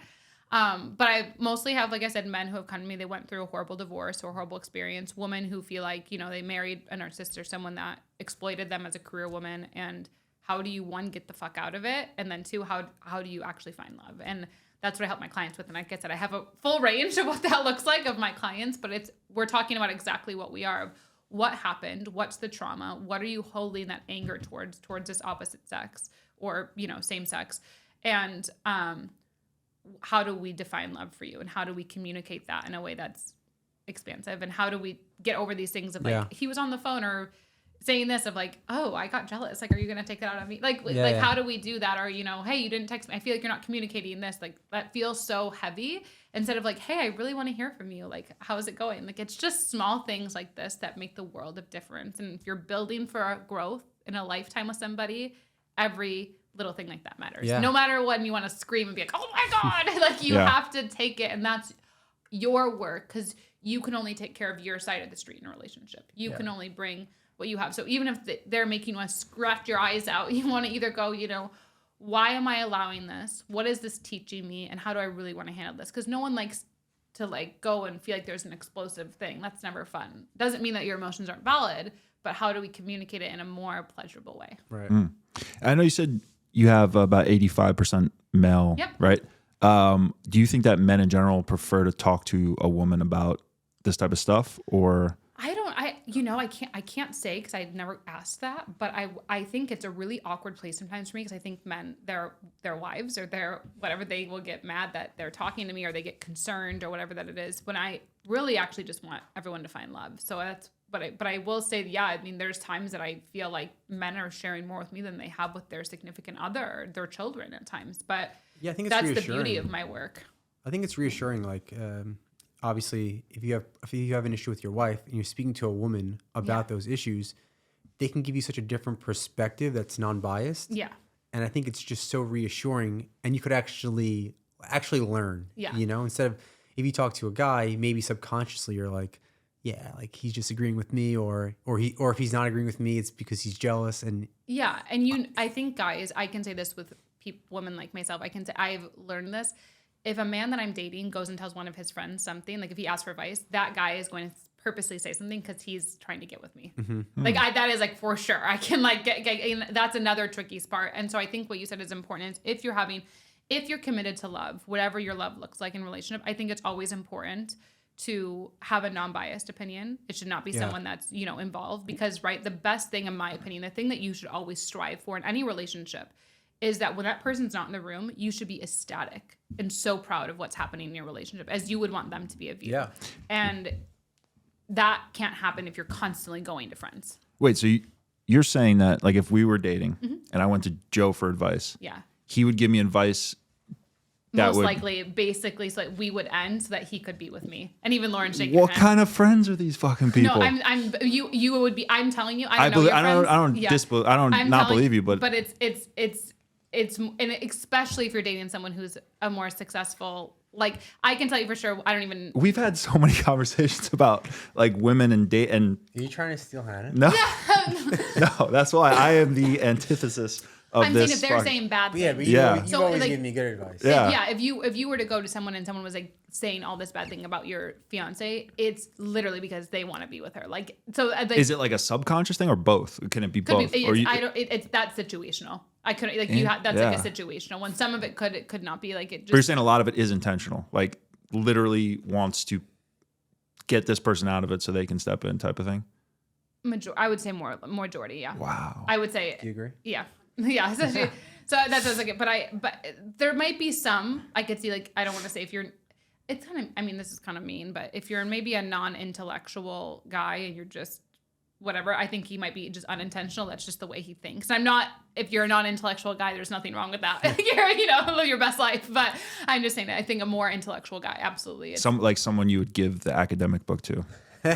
But I mostly have, like I said, men who have come to me. They went through a horrible divorce or a horrible experience. Women who feel like, they married a narcissist or someone that exploited them as a career woman. And how do you, one, get the fuck out of it? And then 2, how do you actually find love? And that's what I help my clients with. And like I said, I have a full range of what that looks like of my clients, but we're talking about exactly what we are. What happened? What's the trauma? What are you holding that anger towards this opposite sex or, same sex? And how do we define love for you? And how do we communicate that in a way that's expansive? And how do we get over these things of he was on the phone or saying this of oh, I got jealous. Are you going to take that out of me? How do we do that? Or, hey, you didn't text me. I feel like you're not communicating this. That feels so heavy instead of hey, I really want to hear from you. How is it going? It's just small things like this that make the world of difference. And if you're building for a growth in a lifetime with somebody, every little thing like that matters. Yeah. No matter when you want to scream and be oh my God, you have to take it. And that's your work, because you can only take care of your side of the street in a relationship. You can only bring what you have. So even if they're making you scratch your eyes out, you want to either go, why am I allowing this? What is this teaching me? And how do I really want to handle this? Because no one likes to go and feel like there's an explosive thing. That's never fun. Doesn't mean that your emotions aren't valid, but how do we communicate it in a more pleasurable way? Right. I know you said you have about 85% male, right? Do you think that men in general prefer to talk to a woman about this type of stuff, or? I can't say because I'd never asked that, but I think it's a really awkward place sometimes for me, because I think men, their wives or their whatever, they will get mad that they're talking to me, or they get concerned or whatever that it is, when I really actually just want everyone to find love. So that's, but I will say, there's times that I feel like men are sharing more with me than they have with their significant other or their children at times. But I think that's the beauty of my work. I think it's reassuring, obviously, if you have an issue with your wife and you're speaking to a woman about those issues, they can give you such a different perspective that's non-biased. Yeah. And I think it's just so reassuring, and you could actually learn. Yeah. Instead of, if you talk to a guy, maybe subconsciously you're he's just agreeing with me, or if he's not agreeing with me, it's because he's jealous. And and I think, guys, I can say this with women like myself. I can say I've learned this. if a man that I'm dating goes and tells one of his friends something, like if he asks for advice, that guy is going to purposely say something because he's trying to get with me. Like that is like for sure. I can like get that's another tricky part. And so I think what you said is important. Is if you're committed to love, whatever your love looks like in relationship, I think it's always important to have a non-biased opinion. It should not be someone that's, involved, because the best thing in my opinion, the thing that you should always strive for in any relationship is that when that person's not in the room, you should be ecstatic and so proud of what's happening in your relationship as you would want them to be of you. Yeah. And that can't happen if you're constantly going to friends. Wait, so you're saying that like if we were dating and I went to Joe for advice, he would give me advice that most likely, basically, so that we would end so that he could be with me. And even Lauren shaking What kind of friends are these fucking people? No, you would be. I'm telling you, I don't not believe you, but it's and especially if you're dating someone who's a more successful. Like I can tell you for sure, I don't even. We've had so many conversations about like women and date and. Are you trying to steal Hannah? No, no. That's why I am the antithesis of I'm this. saying if they're saying bad things. You've always given me good advice. Yeah. If you were to go to someone and someone was like saying all this bad thing about your fiance, it's literally because they want to be with her. Like so. Is it like a subconscious thing or both? Can it be both? It's that situational. I couldn't like that's like a situational one. Some of it could not be like it. Just, but you're saying a lot of it is intentional. Like literally wants to get this person out of it so they can step in, type of thing. I would say majority. Yeah. Wow. I would say. Do you agree? Yeah. Yeah. So that does like it. But there might be some I could see like I don't want to say if you're. It's kind of. I mean, this is kind of mean, but if you're maybe a non-intellectual guy and you're just. Whatever, I think he might be just unintentional. That's just the way he thinks. If you're a non-intellectual guy, there's nothing wrong with that. Live your best life. But I'm just saying that I think a more intellectual guy, absolutely. Someone you would give the academic book to. not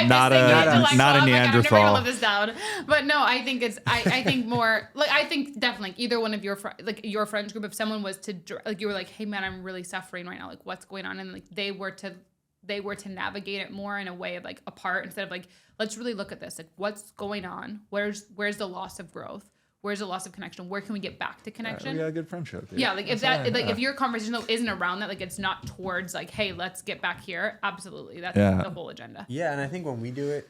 a Neanderthal. I'm never gonna live this down. But no, I think I think more like I think definitely either one of your your friends group. If someone was to like you were like, hey man, I'm really suffering right now. Like what's going on? And like they were to navigate it more in a way of like apart instead of like, let's really look at this. Like what's going on? Where's the loss of growth? Where's the loss of connection? Where can we get back to connection? We got a good friendship. Yeah. Like if if your conversation though isn't around that, like it's not towards like, hey, let's get back here. Absolutely. That's the whole agenda. Yeah. And I think when we do it,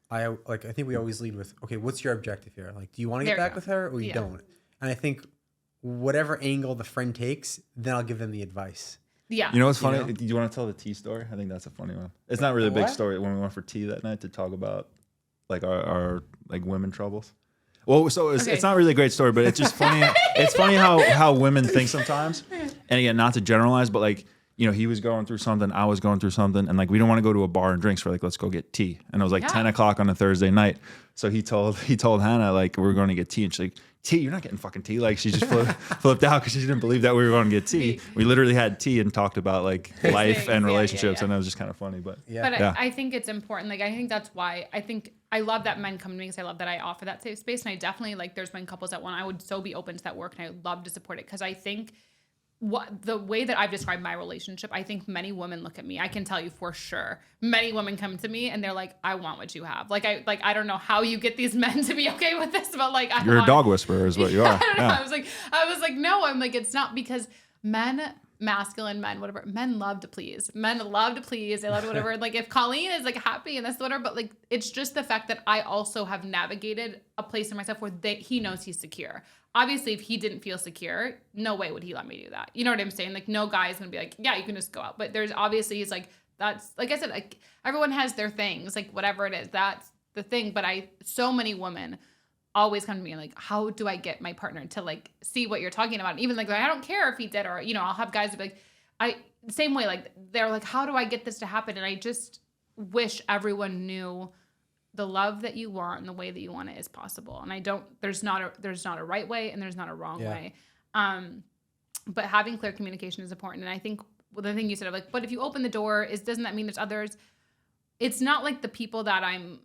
I think we always lead with, okay, what's your objective here? Like, do you want to get back with her or you don't? And I think whatever angle the friend takes, then I'll give them the advice. Yeah. You know what's funny? Do you want to tell the tea story? I think that's a funny one. It's not really a big story. When we went for tea that night to talk about like our like women troubles. Well, so it's not really a great story, but it's just funny. It's funny how women think sometimes. And again, not to generalize, but like, he was going through something, I was going through something, and like we don't want to go to a bar and drinks. We're like, let's go get tea. And it was like 10 o'clock on a Thursday night. So he told Hannah like we're going to get tea, and she's like, tea? You're not getting fucking tea. Like she just flipped out because she didn't believe that we were going to get tea. We literally had tea and talked about like life and relationships, and it was just kind of funny. But I think it's important. Like I think that's why I love that men come to me because I love that I offer that safe space, and I definitely like there's been couples that I would so be open to that work, and I would love to support it because I think. The way that I've described my relationship, I think many women look at me. I can tell you for sure. Many women come to me and they're like, "I want what you have." I don't know how you get these men to be okay with this, but like you're a dog whisperer, is what you are. I was like, no. I'm like, it's not because masculine men, whatever. Men love to please. Men love to please. They love to whatever. Like if Colleen is like happy and that's whatever, but like it's just the fact that I also have navigated a place in myself where he knows he's secure. Obviously, if he didn't feel secure, no way would he let me do that. You know what I'm saying? Like no guy is gonna be like, yeah, you can just go out. But there's obviously it's like that's like I said, like everyone has their things, like whatever it is, that's the thing. But so many women always come to me like, how do I get my partner to like see what you're talking about? And even like I don't care if he did or I'll have guys be like, same way, like they're like, how do I get this to happen? And I just wish everyone knew the love that you want and the way that you want it is possible. And there's not a right way and there's not a wrong way. But having clear communication is important. And I think the thing you said of like, but if you open the door, doesn't that mean there's others? It's not like the people that I'm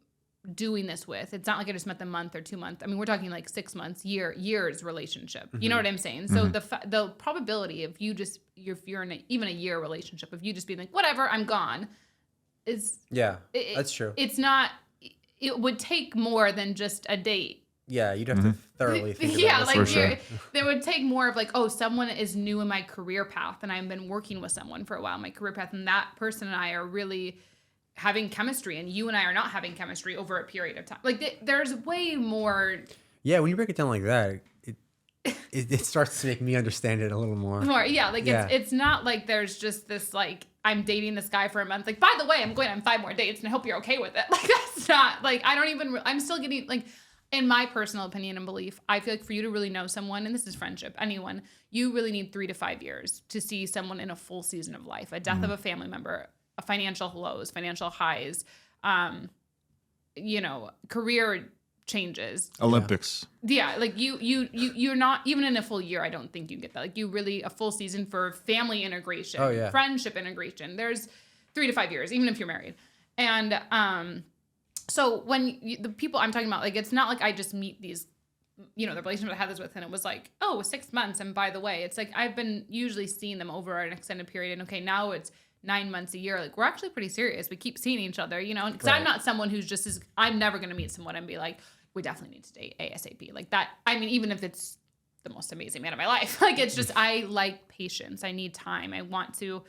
doing this with. It's not like I just met them month or 2 months. I mean, we're talking like 6 months, years relationship. You know what I'm saying? So the probability of if you're in even a year relationship, of you just being like, whatever, I'm gone is that's true. It's not, it would take more than just a date Yeah, you'd have to thoroughly think about Yeah, this. like For sure. they would take more of like, oh, someone is new in my career path and I've been working with someone for a while in my career path, and that person and I are really having chemistry, and you and I are not having chemistry over a period of time. Like there's way more. Yeah, when you break it down like that, it starts to make me understand it a little more. Yeah, like Yeah. it's not like there's just this like I'm dating this guy for a month. Like, by the way, I'm going on 5 more dates and I hope you're okay with it. Like that's not like I'm still getting like, in my personal opinion and belief, I feel like for you to really know someone, and this is friendship, anyone, you really need 3 to 5 years to see someone in a full season of life, a death of a family member, a financial lows, financial highs, career changes. Olympics. Yeah, like you're not even in a full year. I don't think you get that. Like you really a full season for family integration, Oh, yeah. friendship integration. There's 3 to 5 years, even if you're married. And so when the people I'm talking about, like it's not like I just meet these, the relationship I had this with, and it was like, oh, 6 months, and by the way, it's like I've been usually seeing them over an extended period, and okay, now it's 9 months, a year. Like we're actually pretty serious. We keep seeing each other, because I'm not someone who's just I'm never going to meet someone and be like, we definitely need to date ASAP. Like that. I mean, even if it's the most amazing man of my life, like it's just, I like patience. I need time. I want to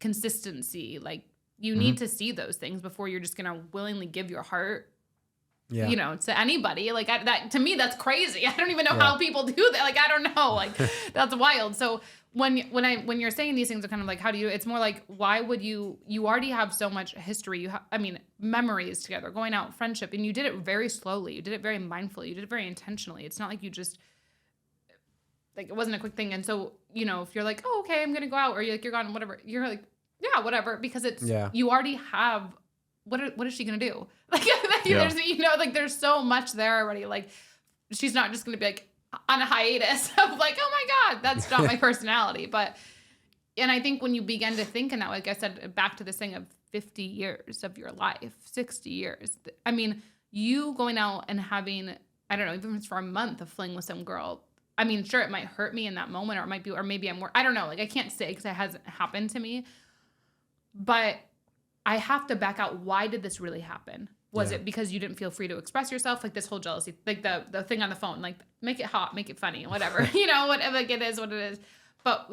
consistency. Like you need to see those things before you're just going to willingly give your heart, to anybody. Like that, to me, that's crazy. I don't even know how people do that. Like, I don't know. Like that's wild. So when you're saying these things are kind of like, how do you, it's more like, why would you already have so much history. Memories together, going out, friendship, and you did it very slowly. You did it very mindfully. You did it very intentionally. It's not like you just, like, it wasn't a quick thing. And so, if you're like, oh, okay, I'm going to go out, or you're gone, whatever, you're like, yeah, whatever, because it's, you already have, what is she going to do? Like, there's, there's so much there already. Like, she's not just going to be like on a hiatus of like, oh my God, that's not my personality. But, and I think when you begin to think in that, like I said, back to this thing of 50 years of your life, 60 years. I mean, you going out and having, I don't know, even if it's for a month, a fling with some girl. I mean, sure, it might hurt me in that moment, or it might be, or maybe I'm more, I don't know. Like, I can't say because it hasn't happened to me. But I have to back out. Why did this really happen? Was it because you didn't feel free to express yourself? Like this whole jealousy, like the thing on the phone, like make it hot, make it funny, whatever, whatever, like it is what it is. But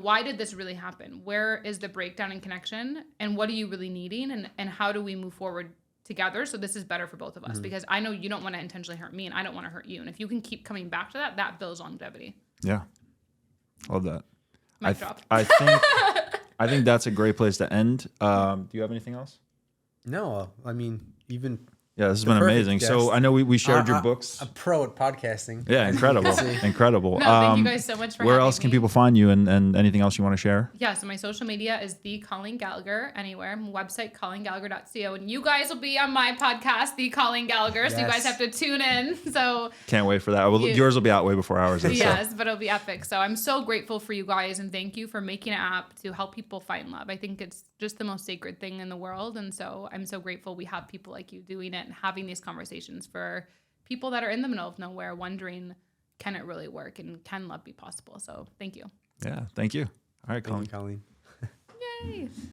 why did this really happen? Where is the breakdown in connection? And what are you really needing? And how do we move forward together so this is better for both of us? Because I know you don't want to intentionally hurt me, and I don't want to hurt you. And if you can keep coming back to that, that builds longevity. Yeah. Love that. Mic drop. I think that's a great place to end. Do you have anything else? No, I mean, even Yeah, this has been amazing. guest. So I know we shared your books. A pro at podcasting. Yeah, incredible. Incredible. No, thank you guys so much for where having else can me. people find you, and anything else you want to share? Yeah, so my social media is the Colleen Gallagher anywhere. My website, colleengallagher.co. And you guys will be on my podcast, The Colleen Gallagher. So you guys have to tune in. So Can't wait for that. Yours will be out way before ours is. yes, but it'll be epic. So I'm so grateful for you guys, and thank you for making an app to help people find love. I think it's just the most sacred thing in the world. And so I'm so grateful we have people like you doing it and having these conversations for people that are in the middle of nowhere wondering, can it really work, and can love be possible? So thank you. Yeah, thank you. All right, Colleen. Colleen. Yay.